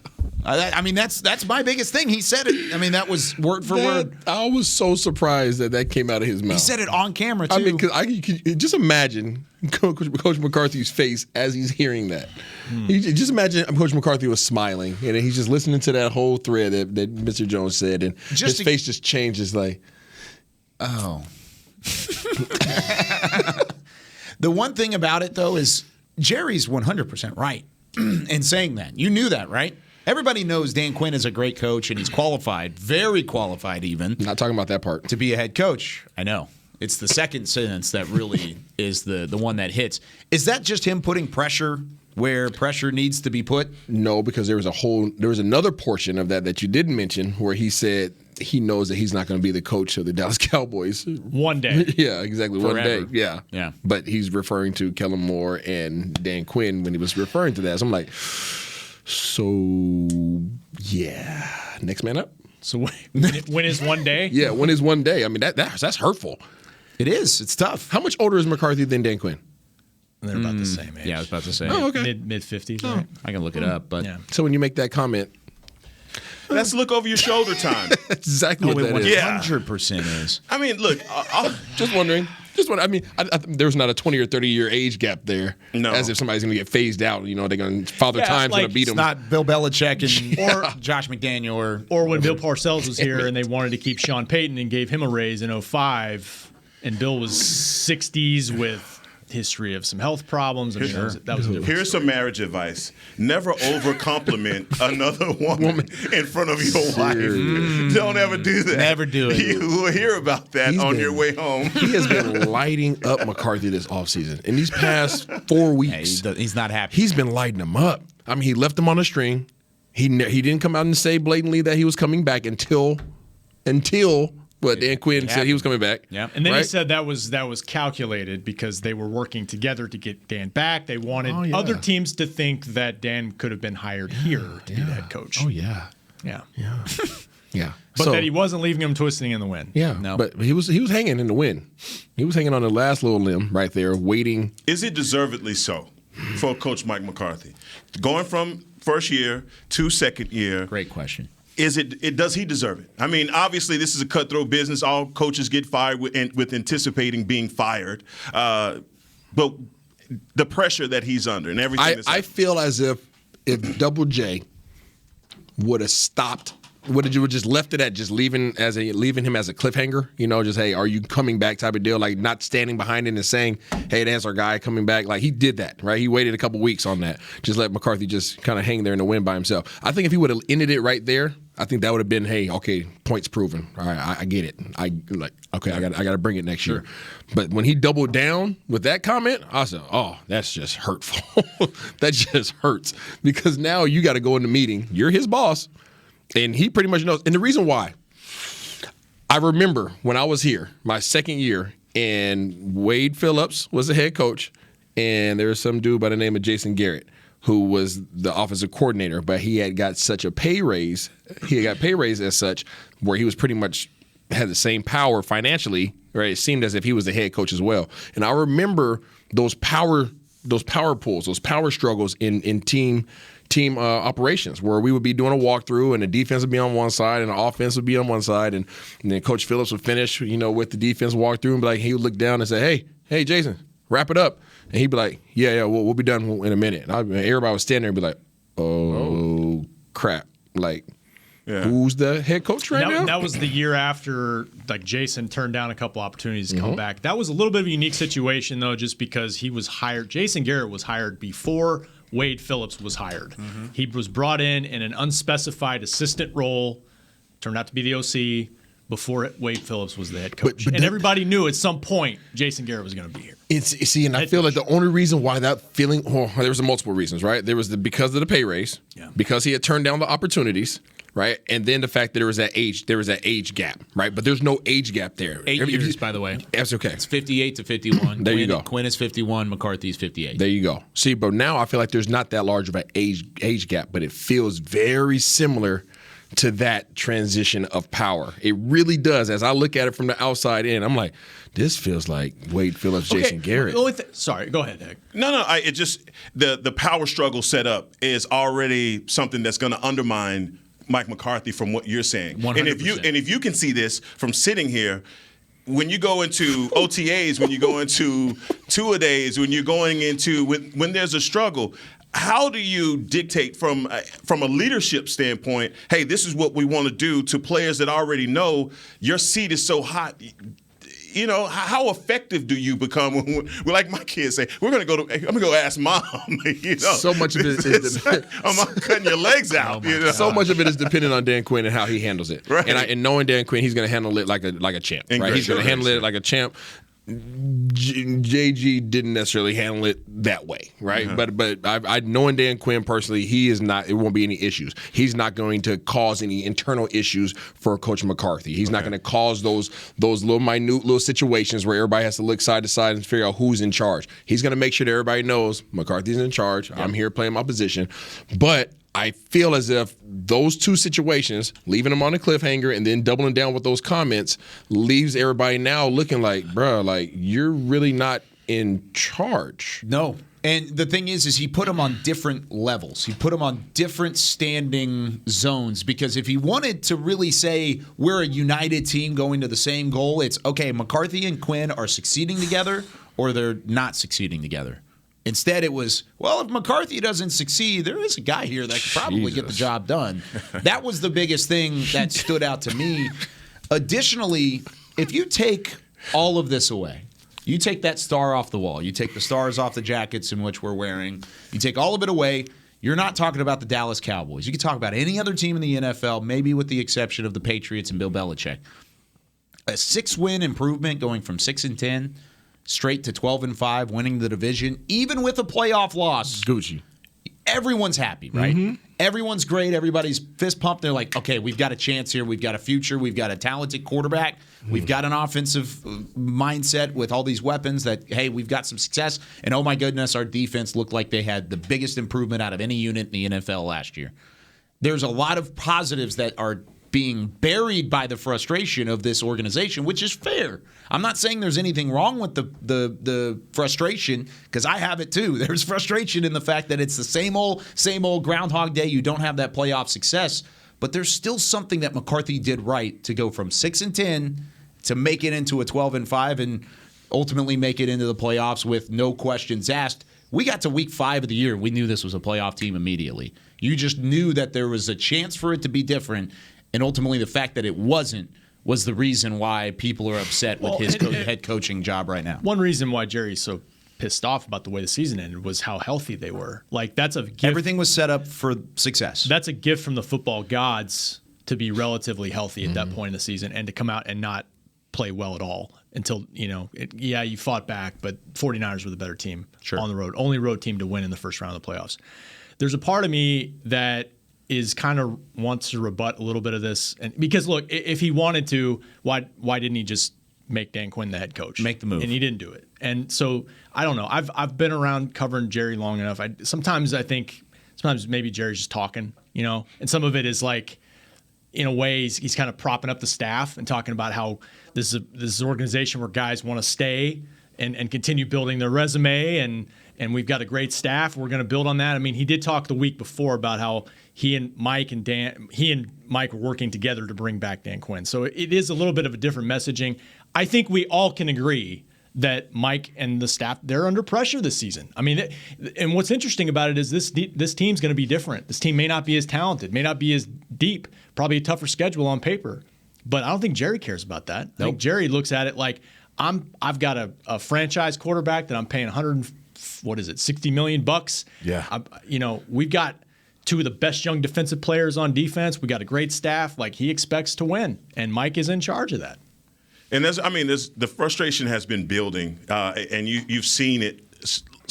E: I mean, that's my biggest thing. He said it. I mean, that was word for word.
F: I was so surprised that came out of his mouth.
E: He said it on camera, too.
F: I mean, because I could just imagine Coach McCarthy's face as he's hearing that. Just imagine Coach McCarthy was smiling, and he's just listening to that whole thread that Mr. Jones said, and his face just changes like,
E: oh. The one thing about it, though, is Jerry's 100% right in saying that. You knew that, right? Everybody knows Dan Quinn is a great coach, and he's qualified, very qualified even.
F: Not talking about that part.
E: To be a head coach. I know. It's the second sentence that really is the one that hits. Is that just him putting pressure where pressure needs to be put?
F: No, because there was another portion of that you didn't mention where he said he knows that he's not going to be the coach of the Dallas Cowboys.
G: One day.
F: Yeah, exactly.
E: Forever.
F: One day. Yeah. But he's referring to Kellen Moore and Dan Quinn when he was referring to that. So I'm like, yeah. Next man up.
G: So when is one day?
F: Yeah, when is one day? I mean, that's hurtful.
E: It is. It's tough.
F: How much older is McCarthy than Dan Quinn?
G: They're about the same age.
E: Yeah, I was about to say.
F: Oh, okay.
G: Mid 50s.
E: Right? I can look it up, but
F: So when you make that comment,
H: that's look over your shoulder time.
F: That's exactly what that is.
E: 100% is.
H: I mean, look,
F: just wondering. I mean, there's not a 20 or 30-year age gap there.
H: No.
F: As if somebody's going to get phased out. You know, they're going to Father Time's going to beat them.
E: It's not Bill Belichick or Josh McDaniel
G: or when Bill Parcells was here and they wanted to keep Sean Payton and gave him a raise in 2005, and Bill was 60s with history of some health problems. I mean, that was a different
H: Here's some marriage advice. Never over-compliment another woman in front of your wife. Don't ever do that.
E: Never do it.
H: You will hear about that your way home.
F: He has been lighting up McCarthy this offseason. In these past 4 weeks.
E: He's not happy.
F: He's been lighting him up. I mean, he left him on a string. He didn't come out and say blatantly that he was coming back until Dan Quinn said he was coming back.
E: Yeah.
G: And then he said that was calculated because they were working together to get Dan back. They wanted other teams to think that Dan could have been hired here to be the head coach.
F: Oh, yeah.
G: Yeah.
F: Yeah. Yeah.
G: But that he wasn't leaving him twisting in the wind.
F: Yeah.
E: No.
F: But he was hanging in the wind. He was hanging on the last little limb right there, waiting.
H: Is it deservedly so for Coach Mike McCarthy? Going from first year to second year.
E: Great question.
H: Does he deserve it? I mean, obviously, this is a cutthroat business. All coaches get fired with anticipating being fired. But the pressure that he's under and everything.
F: I feel as if Double J would have stopped. Would have just left it at just leaving him as a cliffhanger, you know, just, hey, are you coming back type of deal, like not standing behind it and saying, hey, that's our guy coming back. Like he did that, right? He waited a couple weeks on that. Just let McCarthy just kind of hang there in the wind by himself. I think if he would have ended it right there, I think that would have been, hey, okay, points proven. All right, I get it. I got to bring it next year. But when he doubled down with that comment, I said, oh, that's just hurtful. That just hurts because now you got to go in the meeting. You're his boss. And he pretty much knows. And the reason why, I remember when I was here, my second year, and Wade Phillips was the head coach, and there was some dude by the name of Jason Garrett who was the offensive coordinator, but he had got such a pay raise. He had got pay raise as such where he was pretty much had the same power financially, right? It seemed as if he was the head coach as well. And I remember those power pulls, those power struggles in team operations where we would be doing a walkthrough and the defense would be on one side and the offense would be on one side, and then Coach Phillips would finish, you know, with the defense walkthrough and be like, he would look down and say, hey, Jason, wrap it up. And he'd be like, yeah, we'll be done in a minute. And everybody would stand there and be like, oh. Crap. Like, who's the head coach right now?
G: That was the year after, like, Jason turned down a couple opportunities to come back. That was a little bit of a unique situation, though, just because he was hired. Jason Garrett was hired before Wade Phillips was hired. He was brought in an unspecified assistant role, turned out to be the OC, before Wade Phillips was the head coach. And everybody knew at some point Jason Garrett was going to be here.
F: I feel like the only reason why that feeling, there was multiple reasons, right? There was because of the pay raise, because he had turned down the opportunities, right? And then the fact that there was that age gap, right? But there's no age gap there.
E: 8 years, by the way.
F: That's okay.
E: It's 58 to 51.
F: There you go.
E: Quinn is 51. McCarthy's 58.
F: There you go. See, but now I feel like there's not that large of an age gap, but it feels very similar to that transition of power. It really does. As I look at it from the outside in, I'm like, this feels like Wade Phillips, Jason Garrett.
G: Sorry, go ahead, Nick.
H: No. It just the power struggle set up is already something that's going to undermine Mike McCarthy from what you're saying.
E: 100%.
H: And if you can see this from sitting here, when you go into OTAs, when you go into two-a-days, when you're going into when there's a struggle. How do you dictate from a leadership standpoint, hey, this is what we want to do to players that already know your seat is so hot? You know, how effective do you become when like my kids say, I'm going to go ask mom. You know,
F: so much of it is
H: I'm cutting your legs out.
F: So much of it is dependent on Dan Quinn and how he handles it.
H: Right.
F: And knowing Dan Quinn, he's going to handle it like a champ. Right? He's going to handle it like a champ. JG didn't necessarily handle it that way, right? Uh-huh. But I knowing Dan Quinn personally, he is not. It won't be any issues. He's not going to cause any internal issues for Coach McCarthy. He's not going to cause those little minute little situations where everybody has to look side to side and figure out who's in charge. He's going to make sure that everybody knows McCarthy's in charge. Yep. I'm here playing my position, but I feel as if those two situations, leaving them on a cliffhanger and then doubling down with those comments, leaves everybody now looking like, bruh, like you're really not in charge.
E: No. And the thing is he put them on different levels. He put them on different standing zones because if he wanted to really say we're a united team going to the same goal, it's okay, McCarthy and Quinn are succeeding together or they're not succeeding together. Instead, it was, well, if McCarthy doesn't succeed, there is a guy here that could probably get the job done. That was the biggest thing that stood out to me. Additionally, if you take all of this away, you take that star off the wall, you take the stars off the jackets in which we're wearing, you take all of it away, you're not talking about the Dallas Cowboys. You can talk about any other team in the NFL, maybe with the exception of the Patriots and Bill Belichick. A 6-win improvement going from 6-10 straight to 12-5, winning the division, even with a playoff loss.
F: Gucci.
E: Everyone's happy, right?
F: Mm-hmm.
E: Everyone's great. Everybody's fist pumped. They're like, okay, we've got a chance here. We've got a future. We've got a talented quarterback. We've got an offensive mindset with all these weapons that, hey, we've got some success. And oh my goodness, our defense looked like they had the biggest improvement out of any unit in the NFL last year. There's a lot of positives that are being buried by the frustration of this organization, which is fair. I'm not saying there's anything wrong with the frustration, because I have it too. There's frustration in the fact that it's the same old Groundhog Day. You don't have that playoff success, but there's still something that McCarthy did right to go from 6-10 to make it into a 12-5 and ultimately make it into the playoffs with no questions asked. We got to week 5 of the year. We knew this was a playoff team immediately. You just knew that there was a chance for it to be different. And ultimately, the fact that it wasn't was the reason why people are upset with his head coaching job right now.
G: One reason why Jerry's so pissed off about the way the season ended was how healthy they were. Like, that's a gift.
E: Everything was set up for success.
G: That's a gift from the football gods to be relatively healthy at that point in the season and to come out and not play well at all until, you fought back, but 49ers were the better team on the road. Only road team to win in the first round of the playoffs. There's a part of me that is kind of wants to rebut a little bit of this, and because look, if he wanted to, why didn't he just make Dan Quinn the head coach,
E: make the move?
G: And he didn't do it. And so I don't know. I've been around covering Jerry long enough. Sometimes maybe Jerry's just talking, and some of it is like, in a way, he's kind of propping up the staff and talking about how this is an organization where guys want to stay and continue building their resume, and we've got a great staff. We're going to build on that. I mean, he did talk the week before about how he and Mike were working together to bring back Dan Quinn. So it is a little bit of a different messaging. I think we all can agree that Mike and the staff, they're under pressure this season. I mean, and what's interesting about it is this team's going to be different. This team may not be as talented, may not be as deep, probably a tougher schedule on paper. But I don't think Jerry cares about that. I think Jerry looks at it like, I've got a franchise quarterback that I'm paying $60 million bucks.
F: Yeah.
G: We've got two of the best young defensive players on defense. We got a great staff. Like, he expects to win, and Mike is in charge of that.
H: And the frustration has been building, and you've seen it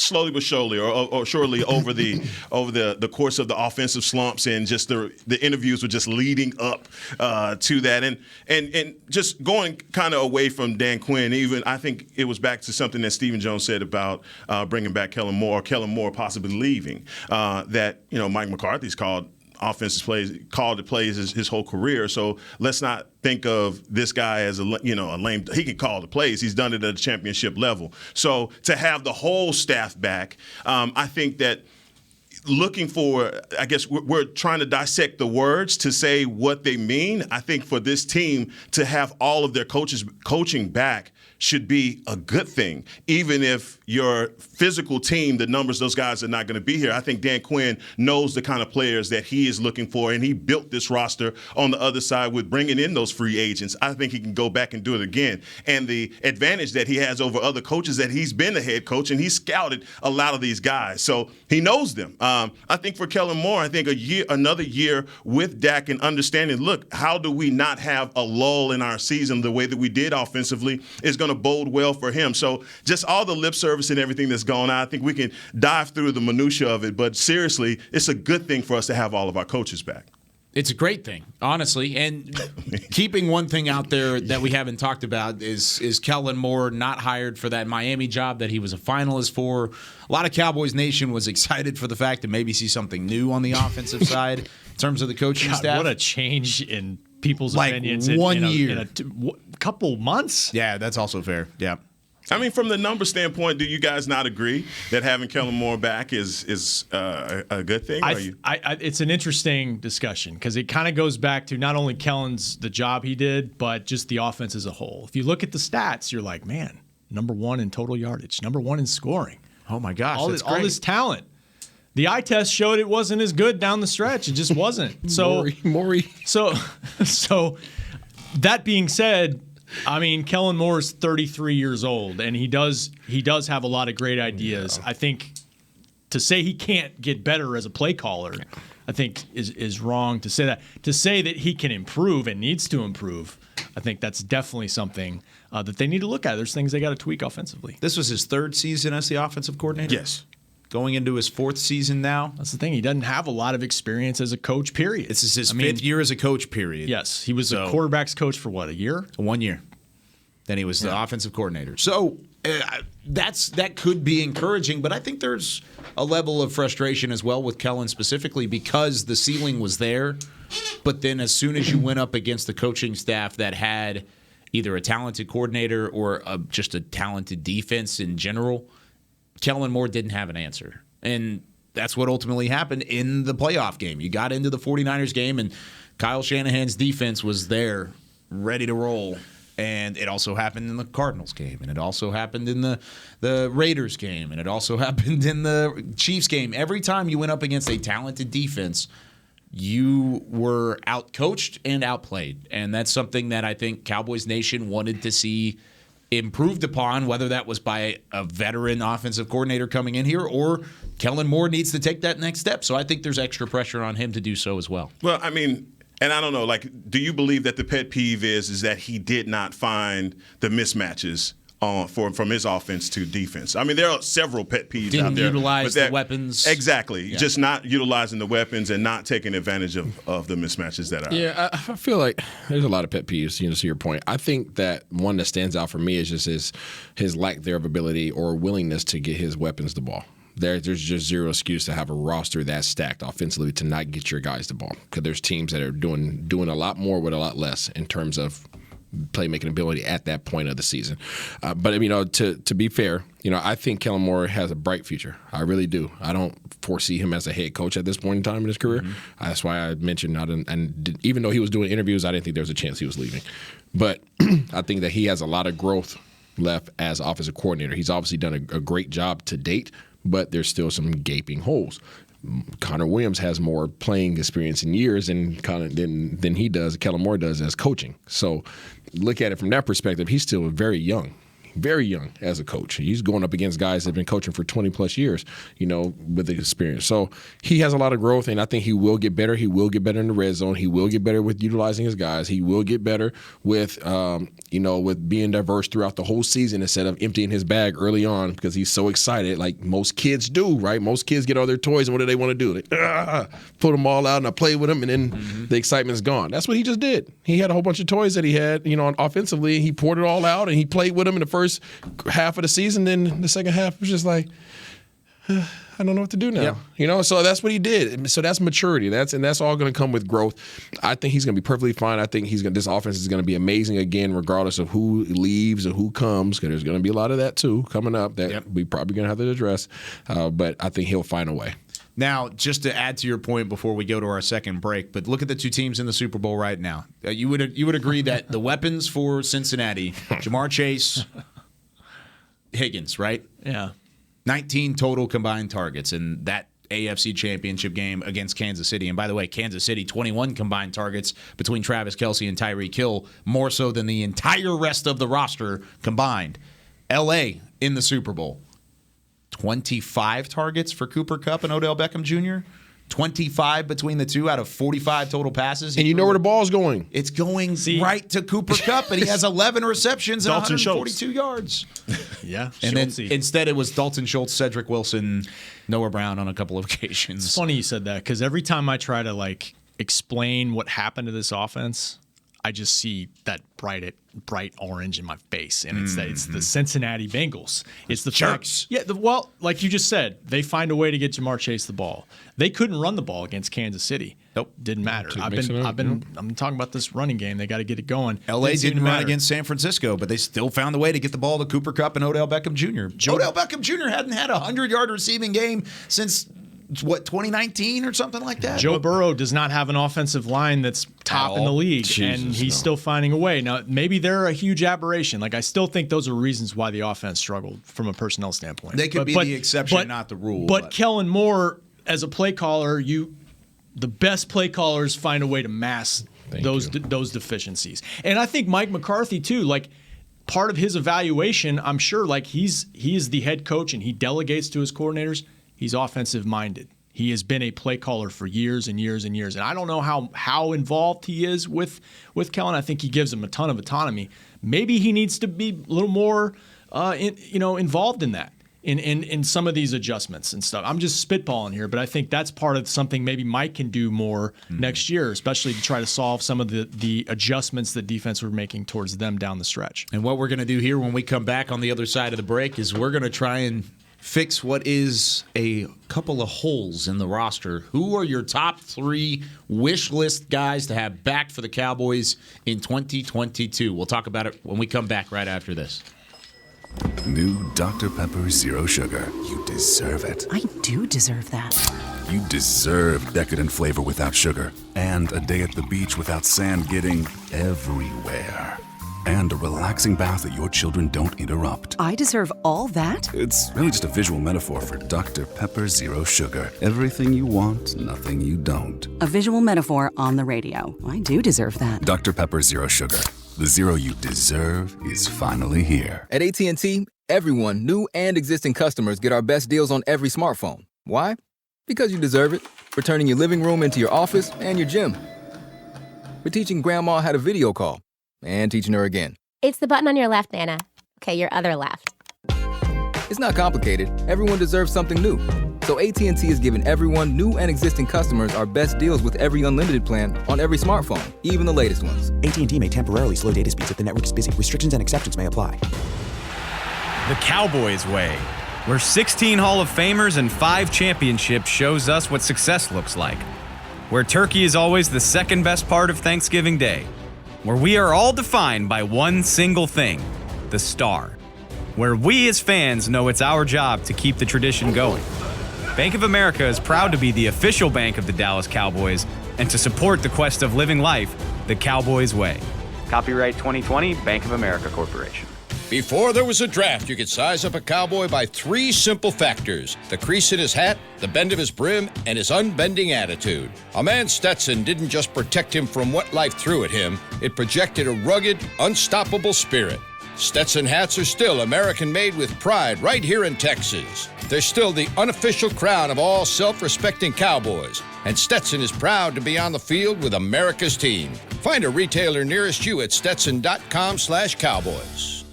H: slowly but surely, or surely over the course of the offensive slumps and just the interviews were just leading up to that, and just going kind of away from Dan Quinn. Even I think it was back to something that Stephen Jones said about bringing back Kellen Moore, or Kellen Moore possibly leaving. That Mike McCarthy's called the plays his whole career. So let's not think of this guy as a lame. He can call the plays. He's done it at a championship level. So to have the whole staff back, I think that looking for, I guess we're trying to dissect the words to say what they mean. I think for this team to have all of their coaching back should be a good thing, even if your physical team, the numbers, those guys are not going to be here. I think Dan Quinn knows the kind of players that he is looking for, and he built this roster on the other side with bringing in those free agents. I think he can go back and do it again. And the advantage that he has over other coaches that he's been the head coach, and he's scouted a lot of these guys. So he knows them. I think for Kellen Moore, I think another year with Dak and understanding, look, how do we not have a lull in our season the way that we did offensively is going to bode well for him. So just all the lip service and everything that's going on, I think we can dive through the minutia of it. But seriously, it's a good thing for us to have all of our coaches back.
E: It's a great thing, honestly. And keeping one thing out there that we haven't talked about is Kellen Moore not hired for that Miami job that he was a finalist for. A lot of Cowboys Nation was excited for the fact to maybe see something new on the offensive side in terms of the coaching staff.
G: What a change in people's
E: like
G: opinions
E: in
G: in
E: year.
G: a couple months.
E: Yeah, that's also fair. Yeah.
H: I mean, from the number standpoint, do you guys not agree that having Kellen Moore back is a good thing?
G: It's an interesting discussion because it kind of goes back to not only the job he did, but just the offense as a whole. If you look at the stats, you're like, man, number one in total yardage, number one in scoring.
E: Oh my gosh,
G: all this talent. The eye test showed it wasn't as good down the stretch. It just wasn't. So,
F: Maury.
G: So that being said, I mean, Kellen Moore is 33 years old, and he does have a lot of great ideas. Yeah. I think to say he can't get better as a play caller, I think is wrong to say that. To say that he can improve and needs to improve, I think that's definitely something that they need to look at. There's things they got to tweak offensively.
E: This was his third season as the offensive coordinator?
H: Yes.
E: Going into his fourth season now.
G: That's the thing. He doesn't have a lot of experience as a coach, period.
E: This is his fifth year as a coach, period.
G: Yes. He was a quarterback's coach for what, a year?
E: 1 year. Then he was the offensive coordinator. So that could be encouraging, but I think there's a level of frustration as well with Kellen specifically because the ceiling was there. But then as soon as you went up against the coaching staff that had either a talented coordinator or just a talented defense in general, Kellen Moore didn't have an answer. And that's what ultimately happened in the playoff game. You got into the 49ers game, and Kyle Shanahan's defense was there, ready to roll. And it also happened in the Cardinals game, and it also happened in the Raiders game, and it also happened in the Chiefs game. Every time you went up against a talented defense, you were outcoached and outplayed. And that's something that I think Cowboys Nation wanted to see improved upon, whether that was by a veteran offensive coordinator coming in here or Kellen Moore needs to take that next step. So I think there's extra pressure on him to do so as well.
H: Well, I mean, and I don't know, like, do you believe that the pet peeve is that he did not find the mismatches from his offense to defense? I mean, there are several pet peeves out there.
E: Didn't utilize the weapons.
H: Exactly. Yeah. Just not utilizing the weapons and not taking advantage of the mismatches that are.
F: Yeah, I feel like there's a lot of pet peeves, to your point. I think that one that stands out for me is just his lack thereof ability or willingness to get his weapons the ball. There's just zero excuse to have a roster that's stacked offensively to not get your guys the ball, because there's teams that are doing a lot more with a lot less in terms of playmaking ability at that point of the season. But to be fair, I think Kellen Moore has a bright future. I really do. I don't foresee him as a head coach at this point in time in his career. Mm-hmm. That's why I mentioned and even though he was doing interviews, I didn't think there was a chance he was leaving. But I think that he has a lot of growth left as offensive coordinator. He's obviously done a great job to date, but there's still some gaping holes. Connor Williams has more playing experience in years than Kellen Moore does as coaching. So look at it from that perspective. He's still very young. very young as a coach. He's going up against guys that have been coaching for 20-plus years, with the experience. So he has a lot of growth, and I think he will get better. He will get better in the red zone. He will get better with utilizing his guys. He will get better with, with being diverse throughout the whole season instead of emptying his bag early on because he's so excited, like most kids do, right? Most kids get all their toys, and what do they want to do? They put them all out, and I play with them, and then the excitement's gone. That's what he just did. He had a whole bunch of toys that he had, offensively, and he poured it all out, and he played with them in the first half of the season. Then the second half was just like, I don't know what to do now.
E: Yep.
F: So that's what he did. So that's maturity. That's all going to come with growth. I think he's going to be perfectly fine. I think this offense is going to be amazing again, regardless of who leaves or who comes, because there's going to be a lot of that too coming up that we probably going to have to address. But I think he'll find a way.
E: Now, just to add to your point before we go to our second break, but look at the two teams in the Super Bowl right now. You would agree that the weapons for Cincinnati, Jamar Chase, Higgins, right?
G: Yeah.
E: 19 total combined targets in that AFC Championship game against Kansas City. And by the way, Kansas City, 21 combined targets between Travis Kelce and Tyreek Hill, more so than the entire rest of the roster combined. L.A. in the Super Bowl. 25 targets for Cooper Kupp and Odell Beckham Jr., 25 between the two out of 45 total passes.
F: And you know where the ball's going.
E: It's going right to Cooper Kupp, and he has 11 receptions and 142 yards.
G: Yeah.
E: And then instead it was Dalton Schultz, Cedric Wilson, Noah Brown on a couple of occasions.
G: It's funny you said that because every time I try to explain what happened to this offense, I just see that bright orange in my face, and it's the Cincinnati Bengals. It's the
E: Jerks.
G: like you just said, they find a way to get Jamar Chase the ball. They couldn't run the ball against Kansas City.
E: Nope,
G: didn't matter. I'm talking about this running game. They got to get it going.
E: LA didn't run against San Francisco, but they still found a way to get the ball to Cooper Kupp and Odell Beckham Jr. Odell Beckham Jr. hadn't had a 100-yard receiving game since 2019 or something like that?
G: Joe Burrow does not have an offensive line that's top in the league, and he's still finding a way. Now, maybe they're a huge aberration. I still think those are reasons why the offense struggled from a personnel standpoint.
E: They could be the exception, not the rule.
G: But Kellen Moore, as a play caller, the best play callers find a way to mask those deficiencies. And I think Mike McCarthy, too, part of his evaluation, I'm sure, he is the head coach and he delegates to his coordinators. He's offensive-minded. He has been a play caller for years and years and years. And I don't know how involved he is with Kellen. I think he gives him a ton of autonomy. Maybe he needs to be a little more involved in that, in some of these adjustments and stuff. I'm just spitballing here, but I think that's part of something maybe Mike can do more next year, especially to try to solve some of the adjustments that defense were making towards them down the stretch.
E: And what we're going to do here when we come back on the other side of the break is we're going to try and fix what is a couple of holes in the roster. Who are your top 3 wish list guys to have back for the Cowboys in 2022? We'll talk about it when we come back right after this.
P: New Dr. Pepper Zero Sugar. You deserve it.
Q: I do deserve that.
P: You deserve decadent flavor without sugar. And a day at the beach without sand getting everywhere. And a relaxing bath that your children don't interrupt.
Q: I deserve all that?
P: It's really just a visual metaphor for Dr. Pepper Zero Sugar. Everything you want, nothing you don't.
Q: A visual metaphor on the radio. I do deserve that.
P: Dr. Pepper Zero Sugar. The zero you deserve is finally here.
K: At AT&T, everyone, new and existing customers, get our best deals on every smartphone. Why? Because you deserve it. For turning your living room into your office and your gym. For teaching grandma how to video call. And teaching her again.
L: It's the button on your left, Nana. Okay, your other left.
K: It's not complicated. Everyone deserves something new. So AT&T is giving everyone, new and existing customers, our best deals with every unlimited plan on every smartphone, even the latest ones.
M: AT&T may temporarily slow data speeds if the network is busy. Restrictions and exceptions may apply.
R: The Cowboys way, where 16 Hall of Famers and 5 championships shows us what success looks like. Where turkey is always the second best part of Thanksgiving Day. Where we are all defined by one single thing, the star. Where we as fans know it's our job to keep the tradition going. Bank of America is proud to be the official bank of the Dallas Cowboys and to support the quest of living life the Cowboys way.
S: Copyright 2020, Bank of America Corporation.
T: Before there was a draft, you could size up a cowboy by 3 simple factors: the crease in his hat, the bend of his brim, and his unbending attitude. A man's Stetson didn't just protect him from what life threw at him, it projected a rugged, unstoppable spirit. Stetson hats are still American-made with pride right here in Texas. They're still the unofficial crown of all self-respecting Cowboys, and Stetson is proud to be on the field with America's team. Find a retailer nearest you at stetson.com/Cowboys.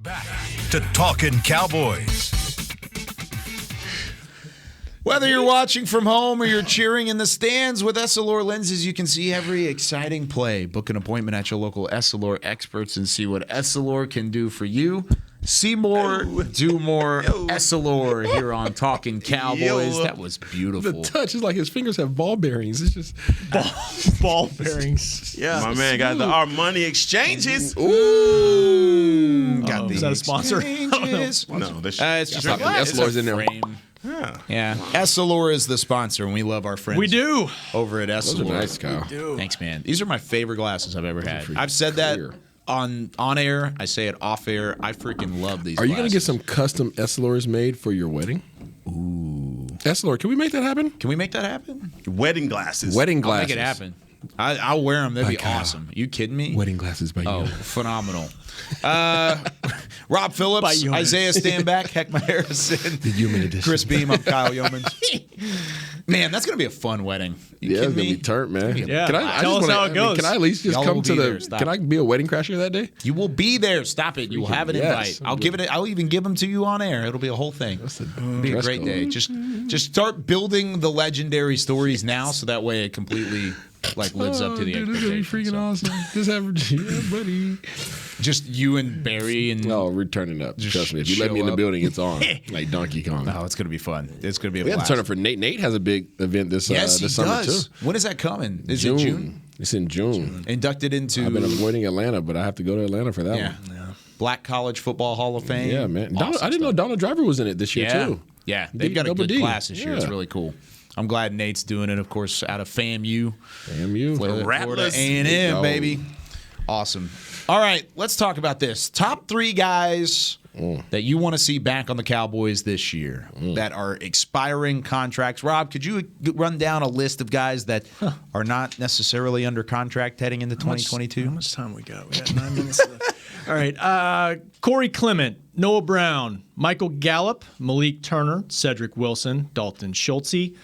A: Back to Talkin' Cowboys.
E: Whether you're watching from home or you're cheering in the stands, with Essilor lenses, you can see every exciting play. Book an appointment at your local Essilor experts and see what Essilor can do for you. See more, do more. Essilor here on Talkin' Cowboys. That was beautiful.
F: The touch is like his fingers have ball bearings. It's just
G: ball bearings.
H: Yeah, my man got the Our Money Exchanges.
E: Ooh, got
G: is that a sponsor?
H: No,
E: it's just
F: Essilor's in there.
E: Yeah. Essilor is the sponsor, and we love our friends.
G: We do.
E: Over at Essilor.
F: Those are nice, Kyle.
E: Thanks, man. These are my favorite glasses I've ever had. I've said that on air. I say it off air. I freaking love these.
F: Are you going to get some custom Essilors made for your wedding? Ooh. Essilor, can we make that happen?
E: Can we make that happen?
H: Wedding glasses.
F: Wedding
E: I'll
F: glasses.
E: make it happen. I'll wear them. That'd be awesome. You kidding me?
F: Wedding glasses by you.
E: Oh, phenomenal. Rob Phillips, Isaiah Stanback, Heckma Harrison,
F: the human edition.
E: Chris Beam, I'm Kyle Yeomans. Man, that's going to be a fun wedding.
F: Yeah, it's going to be turnt, man.
G: Yeah.
F: Can I
G: Tell us how it goes.
F: Can I at least just come to the... Can I be a wedding crasher that day?
E: You will be there. Stop it. You will have an invite. I'll even give them to you on air. It'll be a whole thing. It'll be a great day. Just start building the legendary stories now, so that way it completely lives up to the expectations.
F: This is freaking awesome. Just have buddy.
E: Just you and Barry and
F: we're turning up. Trust me. If you let me in the building, it's on like Donkey Kong.
E: Oh, it's gonna be fun. It's gonna be a
F: blast. We have to turn up for Nate. Nate has a big event this summer too.
E: When is that coming? Is it June?
F: It's in June.
E: Inducted into.
F: I've been avoiding Atlanta, but I have to go to Atlanta for that one.
E: Yeah. Black College Football Hall of Fame.
F: Yeah, man.
E: Awesome
F: I didn't know Donald Driver was in it this year too.
E: Yeah, they've got a good class this year. It's really cool. I'm glad Nate's doing it, of course, out of FAMU. Florida A&M, baby. Awesome. All right, let's talk about this. Top 3 guys that you want to see back on the Cowboys this year that are expiring contracts. Rob, could you run down a list of guys that are not necessarily under contract heading into 2022?
G: How much time we got? We got 9 minutes left. All right. Corey Clement, Noah Brown, Michael Gallup, Malik Turner, Cedric Wilson, Dalton Schultze,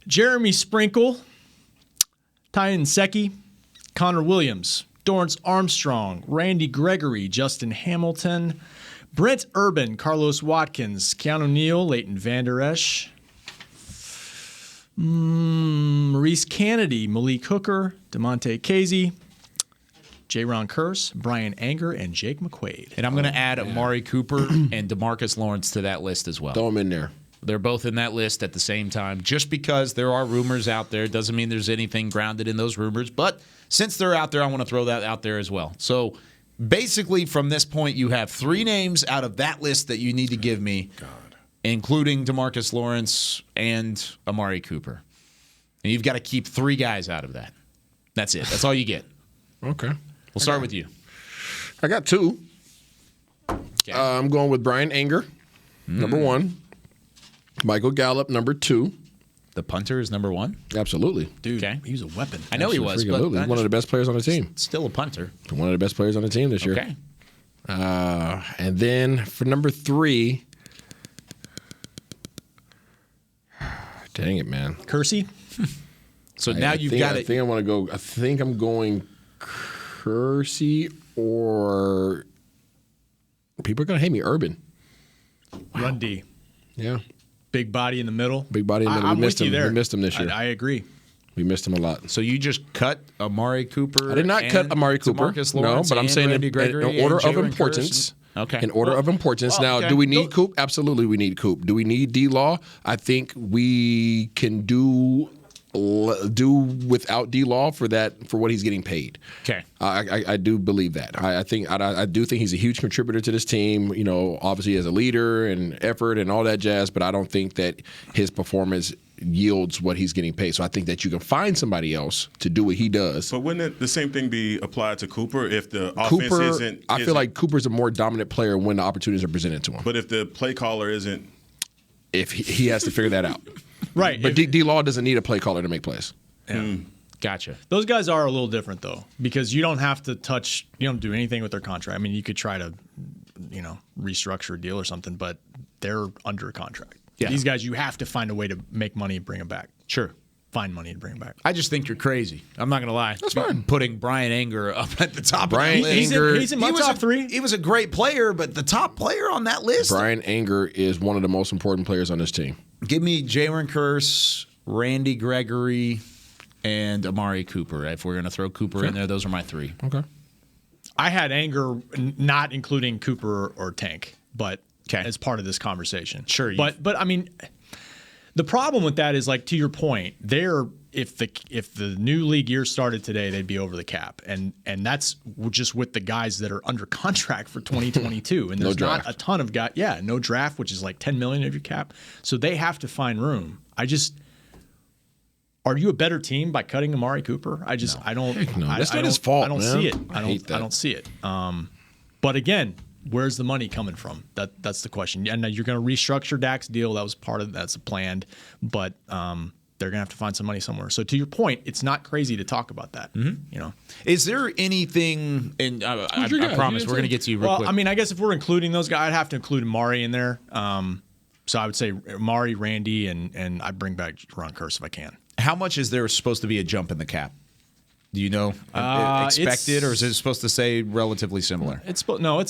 G: Jeremy Sprinkle, Tyan Secchi, Connor Williams, Dorrance Armstrong, Randy Gregory, Justin Hamilton, Brent Urban, Carlos Watkins, Keanu Neal, Leighton Vander Esch, Maurice Kennedy, Malik Hooker, DeMonte Casey, J-Ron Kearse, Brian Anger, and Jake McQuaid.
E: And I'm going to add Amari Cooper and DeMarcus Lawrence to that list as well.
F: Throw them in there.
E: They're both in that list at the same time. Just because there are rumors out there doesn't mean there's anything grounded in those rumors. But since they're out there, I want to throw that out there as well. So basically from this point, you have 3 names out of that list that you need to give me, including DeMarcus Lawrence and Amari Cooper. And you've got to keep 3 guys out of that. That's it. That's all you get.
F: Okay.
E: We'll start with you.
F: I got 2.
E: Okay.
F: I'm going with Brian Anger, number 1. Michael Gallup, number 2.
E: The punter is number 1?
F: Absolutely.
G: Dude, he was a weapon.
E: I know he was, but
F: one of the best players on the team.
E: Still a punter.
F: One of the best players on the team this year.
E: Okay.
F: And then for number 3, dang it, man.
G: Kersey?
E: So now you've got it.
F: I think I want to go. I think I'm going Kersey, or people are going to hate me. Urban.
G: Run D.
F: Yeah.
G: Big body in the middle.
F: Big body in the middle.
G: I'm
F: We missed
G: with you
F: him.
G: there.
F: We missed him this year.
G: I agree.
F: We missed him a lot.
E: So you just cut Amari Cooper?
F: I did not cut Amari Cooper. No, but I'm saying in order of importance.
E: Okay.
F: In order of importance. Now, do we need Coop? Absolutely, we need Coop. Do we need D-Law? I think we can do without D-Law for what he's getting paid.
E: Okay.
F: I do believe that. I do think he's a huge contributor to this team, obviously as a leader and effort and all that jazz, but I don't think that his performance yields what he's getting paid. So I think that you can find somebody else to do what he does.
H: But wouldn't the same thing be applied to Cooper if the offense isn't?
F: I feel like Cooper's a more dominant player when the opportunities are presented to him.
H: But if the play caller isn't?
F: If he has to figure that out.
G: Right.
F: But D-Law doesn't need a play caller to make plays.
G: Yeah.
E: Gotcha.
G: Those guys are a little different, though, because you don't have to you don't do anything with their contract. I mean, you could try to, restructure a deal or something, but they're under contract.
E: Yeah.
G: These guys, you have to find a way to make money and bring them back.
E: Sure.
G: Find money to bring them back.
E: I just think you're crazy. I'm not going to lie.
F: That's fine.
E: Putting Brian Anger up at the top
F: Brian
E: of that list.
F: Anger.
G: He's in my top 3.
E: He was a great player, but the top player on that list?
F: Brian Anger is one of the most important players on this team.
E: Give me Jalen Kearse, Randy Gregory, and Amari Cooper. If we're going to throw Cooper in there, those are my 3.
F: Okay.
G: I had Anger, not including Cooper or Tank, but as part of this conversation.
E: Sure.
G: But I mean, the problem with that is, like, to your point, if the new league year started today, they'd be over the cap, and that's just with the guys that are under contract for 2022, and there's not a ton of guys. Yeah, no draft, which is like $10 million of your cap, so they have to find room. Are you a better team by cutting Amari Cooper? I don't.
F: No, that's not his fault.
G: I don't
F: man.
G: see it.
F: I
G: don't see it. But again, where's the money coming from? That's the question. And you're going to restructure Dak's deal. That's planned, but they're going to have to find some money somewhere. So to your point, it's not crazy to talk about that.
E: Mm-hmm. Is there anything? And I promise we're going to get to you real quick.
G: Well, I mean, I guess if we're including those guys, I'd have to include Amari in there. So I would say Amari, Randy, and I'd bring back Ron Kearse if I can.
E: How much is there supposed to be a jump in the cap? Do you know expected, or is it supposed to say relatively similar?
G: It's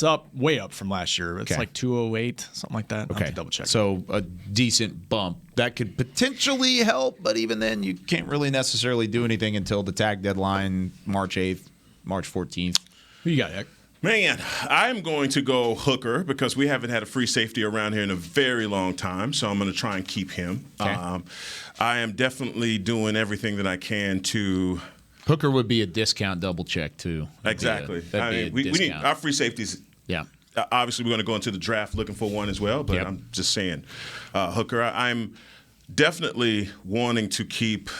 G: up, way up from last year. It's like 208, something like that. I'll have to double check.
E: So a decent bump that could potentially help, but even then, you can't really necessarily do anything until the tag deadline, March 8th, March 14th.
G: Who you got, Heck?
H: Man, I'm going to go Hooker because we haven't had a free safety around here in a very long time, so I'm going to try and keep him.
E: Okay.
H: I am definitely doing everything that I can to.
E: Hooker would be a discount double check too.
H: Exactly. We need our free safeties.
E: Yeah.
H: Obviously, we're going to go into the draft looking for one as well, but I'm just saying, Hooker. I'm definitely wanting to keep.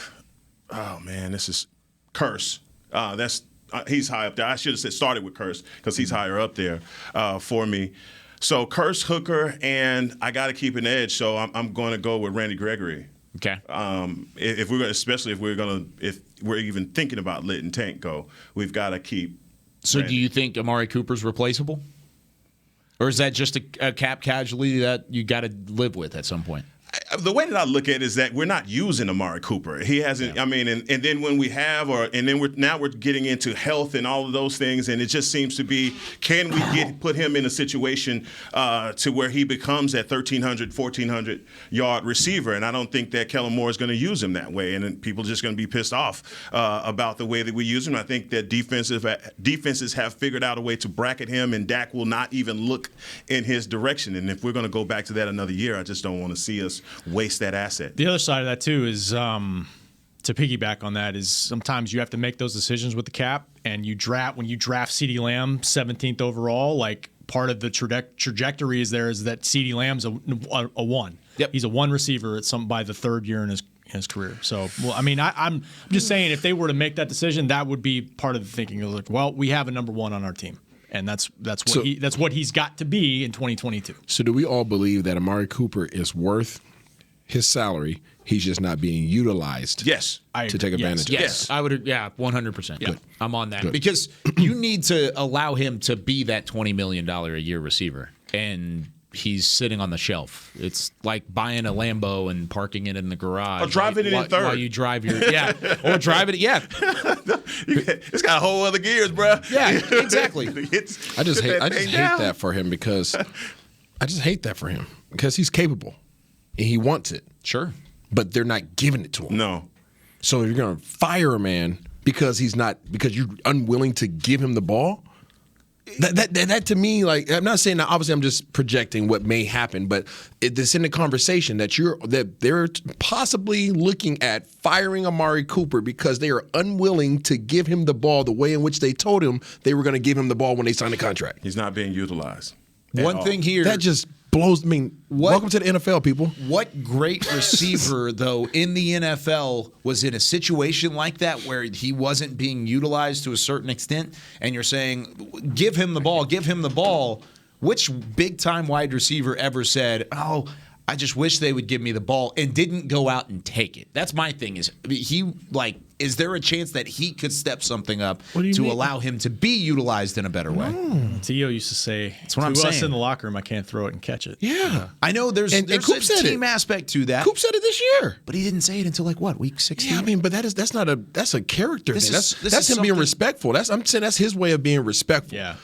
H: Oh man, this is Kearse. He's high up there. I should have started with Kearse because he's higher up there for me. So Kearse, Hooker, and I got to keep an edge. So I'm going to go with Randy Gregory.
E: Okay.
H: If we're even thinking about letting Tank go, we've got to keep.
E: So
H: Randy.
E: Do you think Amari Cooper's replaceable, or is that just a cap casualty that you got to live with at some point?
H: The way that I look at it is that we're not using Amari Cooper. He hasn't. Yeah. I mean, and then when we have, we're getting into health and all of those things, and it just seems to be, can we put him in a situation to where he becomes that 1,300, 1,400 yard receiver? And I don't think that Kellen Moore is going to use him that way, and then people are just going to be pissed off about the way that we use him. I think that defenses have figured out a way to bracket him, and Dak will not even look in his direction. And if we're going to go back to that another year, I just don't want to see us waste that asset.
G: The other side of that too is to piggyback on that is sometimes you have to make those decisions with the cap, and when you draft CeeDee Lamb 17th overall, like part of the trajectory is that CeeDee Lamb's a one. Yep. He's a one receiver by the third year in his career. So, well, I mean, I'm just saying if they were to make that decision, that would be part of the thinking. Like, well, we have a number one on our team. And that's what he's got to be in 2022.
F: So do we all believe that Amari Cooper is worth his salary? He's just not being utilized.
H: Yes,
F: to take advantage of.
E: Yes, I would. Yeah, 100%.
F: Good.
E: I'm on that.
F: Good.
E: Because you need to allow him to be that $20 million a year receiver, and he's sitting on the shelf. It's like buying a Lambo and parking it in the garage.
H: Or driving it in third.
E: While you drive your or drive it. Yeah,
H: it's got a whole other gears, bro.
E: Yeah, exactly.
F: I just hate that for him because he's capable and he wants it.
E: Sure,
F: but they're not giving it to him.
H: No.
F: So you're gonna fire a man because you're unwilling to give him the ball. That to me, like, I'm not saying that. Obviously, I'm just projecting what may happen, but it's in the conversation that they're possibly looking at firing Amari Cooper because they are unwilling to give him the ball the way in which they told him they were going to give him the ball when they signed the contract.
H: He's not being utilized.
E: One thing here
F: that just blows. I mean, welcome to the NFL, people.
E: What great receiver, though, in the NFL was in a situation like that where he wasn't being utilized to a certain extent, and you're saying, give him the ball, give him the ball. Which big-time wide receiver ever said, oh, I just wish they would give me the ball, and didn't go out and take it? That's my thing is he, like, is there a chance that he could step something up to allow him to be utilized in a better way?
G: T.O. used to say,
E: That's what
G: to
E: I'm
G: us
E: saying.
G: in the locker room, I can't throw it and catch it.
F: Yeah.
E: I know there's
F: Coop
E: a
F: said
E: team aspect to that.
F: Coop said it this year.
E: But he didn't say it until week 16?
F: Yeah, I mean, but that's a character thing. That's him being respectful. I'm saying that's his way of being respectful.
G: Yeah.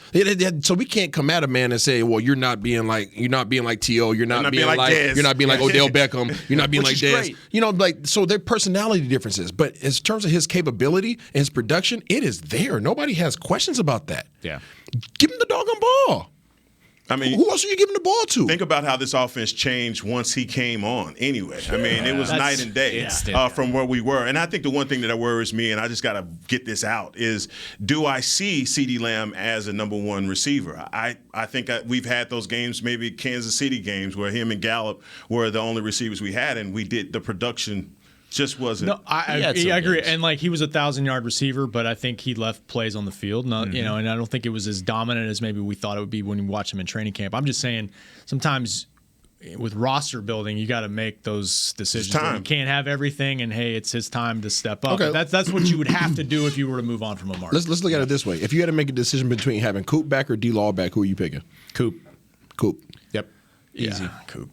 F: So we can't come at a man and say, well, you're not being like T.O., you're not being like
H: Dez.
F: you're not being like Odell Beckham, you're not being like
E: Which is
F: Dez.
E: great.
F: You know, like, so they're personality differences. But in terms of his capability and his production, it is there. Nobody has questions about that.
E: Yeah.
F: Give him the doggone ball.
H: I mean,
F: who else are you giving the ball to?
H: Think about how this offense changed once he came on. Anyway, I mean, it was night and day from where we were. And I think the one thing that worries me, and I just got to get this out, is do I see CeeDee Lamb as a number one receiver? I think we've had those games, maybe Kansas City games, where him and Gallup were the only receivers we had, and we did the production. Just wasn't.
G: No, I agree. And he was a 1,000-yard receiver, but I think he left plays on the field. Not and I don't think it was as dominant as maybe we thought it would be when we watched him in training camp. I'm just saying sometimes with roster building, you got to make those decisions. You can't have everything, and hey, it's his time to step up.
F: Okay.
G: That's what you would have to do if you were to move on from Amari.
F: Let's look at it this way: if you had to make a decision between having Coop back or D-Law back, who are you picking?
E: Coop.
F: Yep.
E: Easy.
G: Yeah, Coop.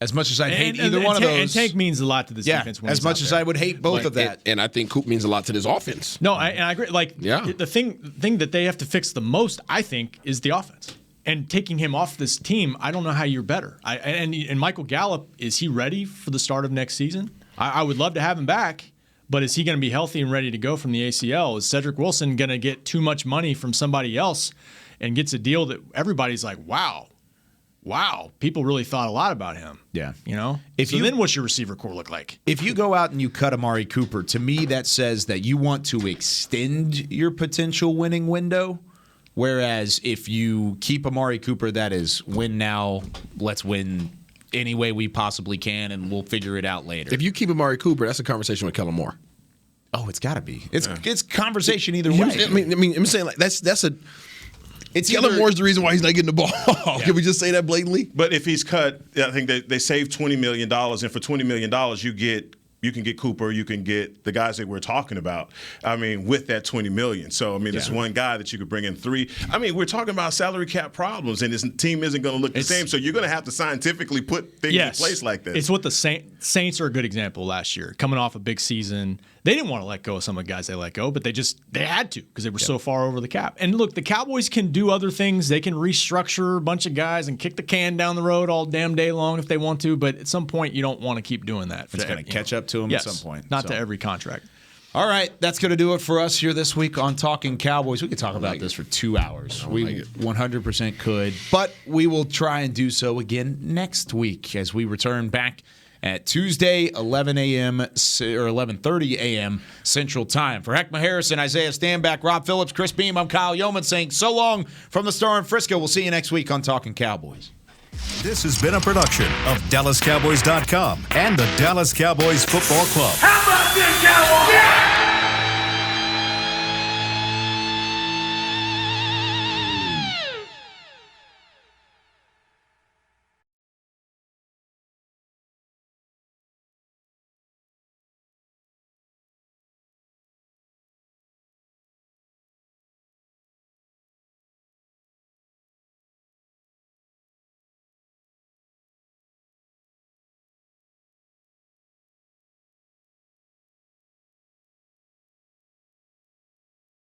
E: As much as I'd hate either one of those.
G: And Tank means a lot to this defense.
E: As much as I would hate both of that.
F: And I think Coop means a lot to this offense.
G: No, I agree. The thing that they have to fix the most, I think, is the offense. And taking him off this team, I don't know how you're better. And Michael Gallup, is he ready for the start of next season? I would love to have him back, but is he going to be healthy and ready to go from the ACL? Is Cedric Wilson going to get too much money from somebody else and gets a deal that everybody's like, wow, people really thought a lot about him.
E: Yeah.
G: Then what's your receiver core look like?
E: If you go out and you cut Amari Cooper, to me that says that you want to extend your potential winning window. Whereas if you keep Amari Cooper, that is win now, let's win any way we possibly can, and we'll figure it out later.
F: If you keep Amari Cooper, that's a conversation with Kellen Moore.
E: Oh, it's got to be. It's conversation either way.
F: I mean, I'm saying that's a. Kellen Moore's the reason why he's not getting the ball. Can we just say that blatantly?
H: But if he's cut, I think they saved $20 million, and for $20 million, you can get Cooper, you can get the guys that we're talking about. I mean, with that $20 million. So I mean, it's one guy that you could bring in three. I mean, we're talking about salary cap problems, and this team isn't going to look the same. So you're going to have to scientifically put things in place like this.
G: It's what the Saints are a good example last year, coming off a big season. They didn't want to let go of some of the guys they let go, but they had to because they were so far over the cap. And look, the Cowboys can do other things. They can restructure a bunch of guys and kick the can down the road all damn day long if they want to. But at some point, you don't want to keep doing that.
E: It's going to catch up to them at some point.
G: Not to every contract.
E: All right, that's going to do it for us here this week on Talking Cowboys. We could talk about this for 2 hours. We 100% could, but we will try and do so again next week as we return back at Tuesday, 11 a.m. or 11:30 a.m. Central Time. For Heckma Harrison, Isaiah Stanback, Rob Phillips, Chris Beam, I'm Kyle Yeoman saying so long from the Star in Frisco. We'll see you next week on Talking Cowboys.
A: This has been a production of DallasCowboys.com and the Dallas Cowboys Football Club.
C: How about this, Cowboys?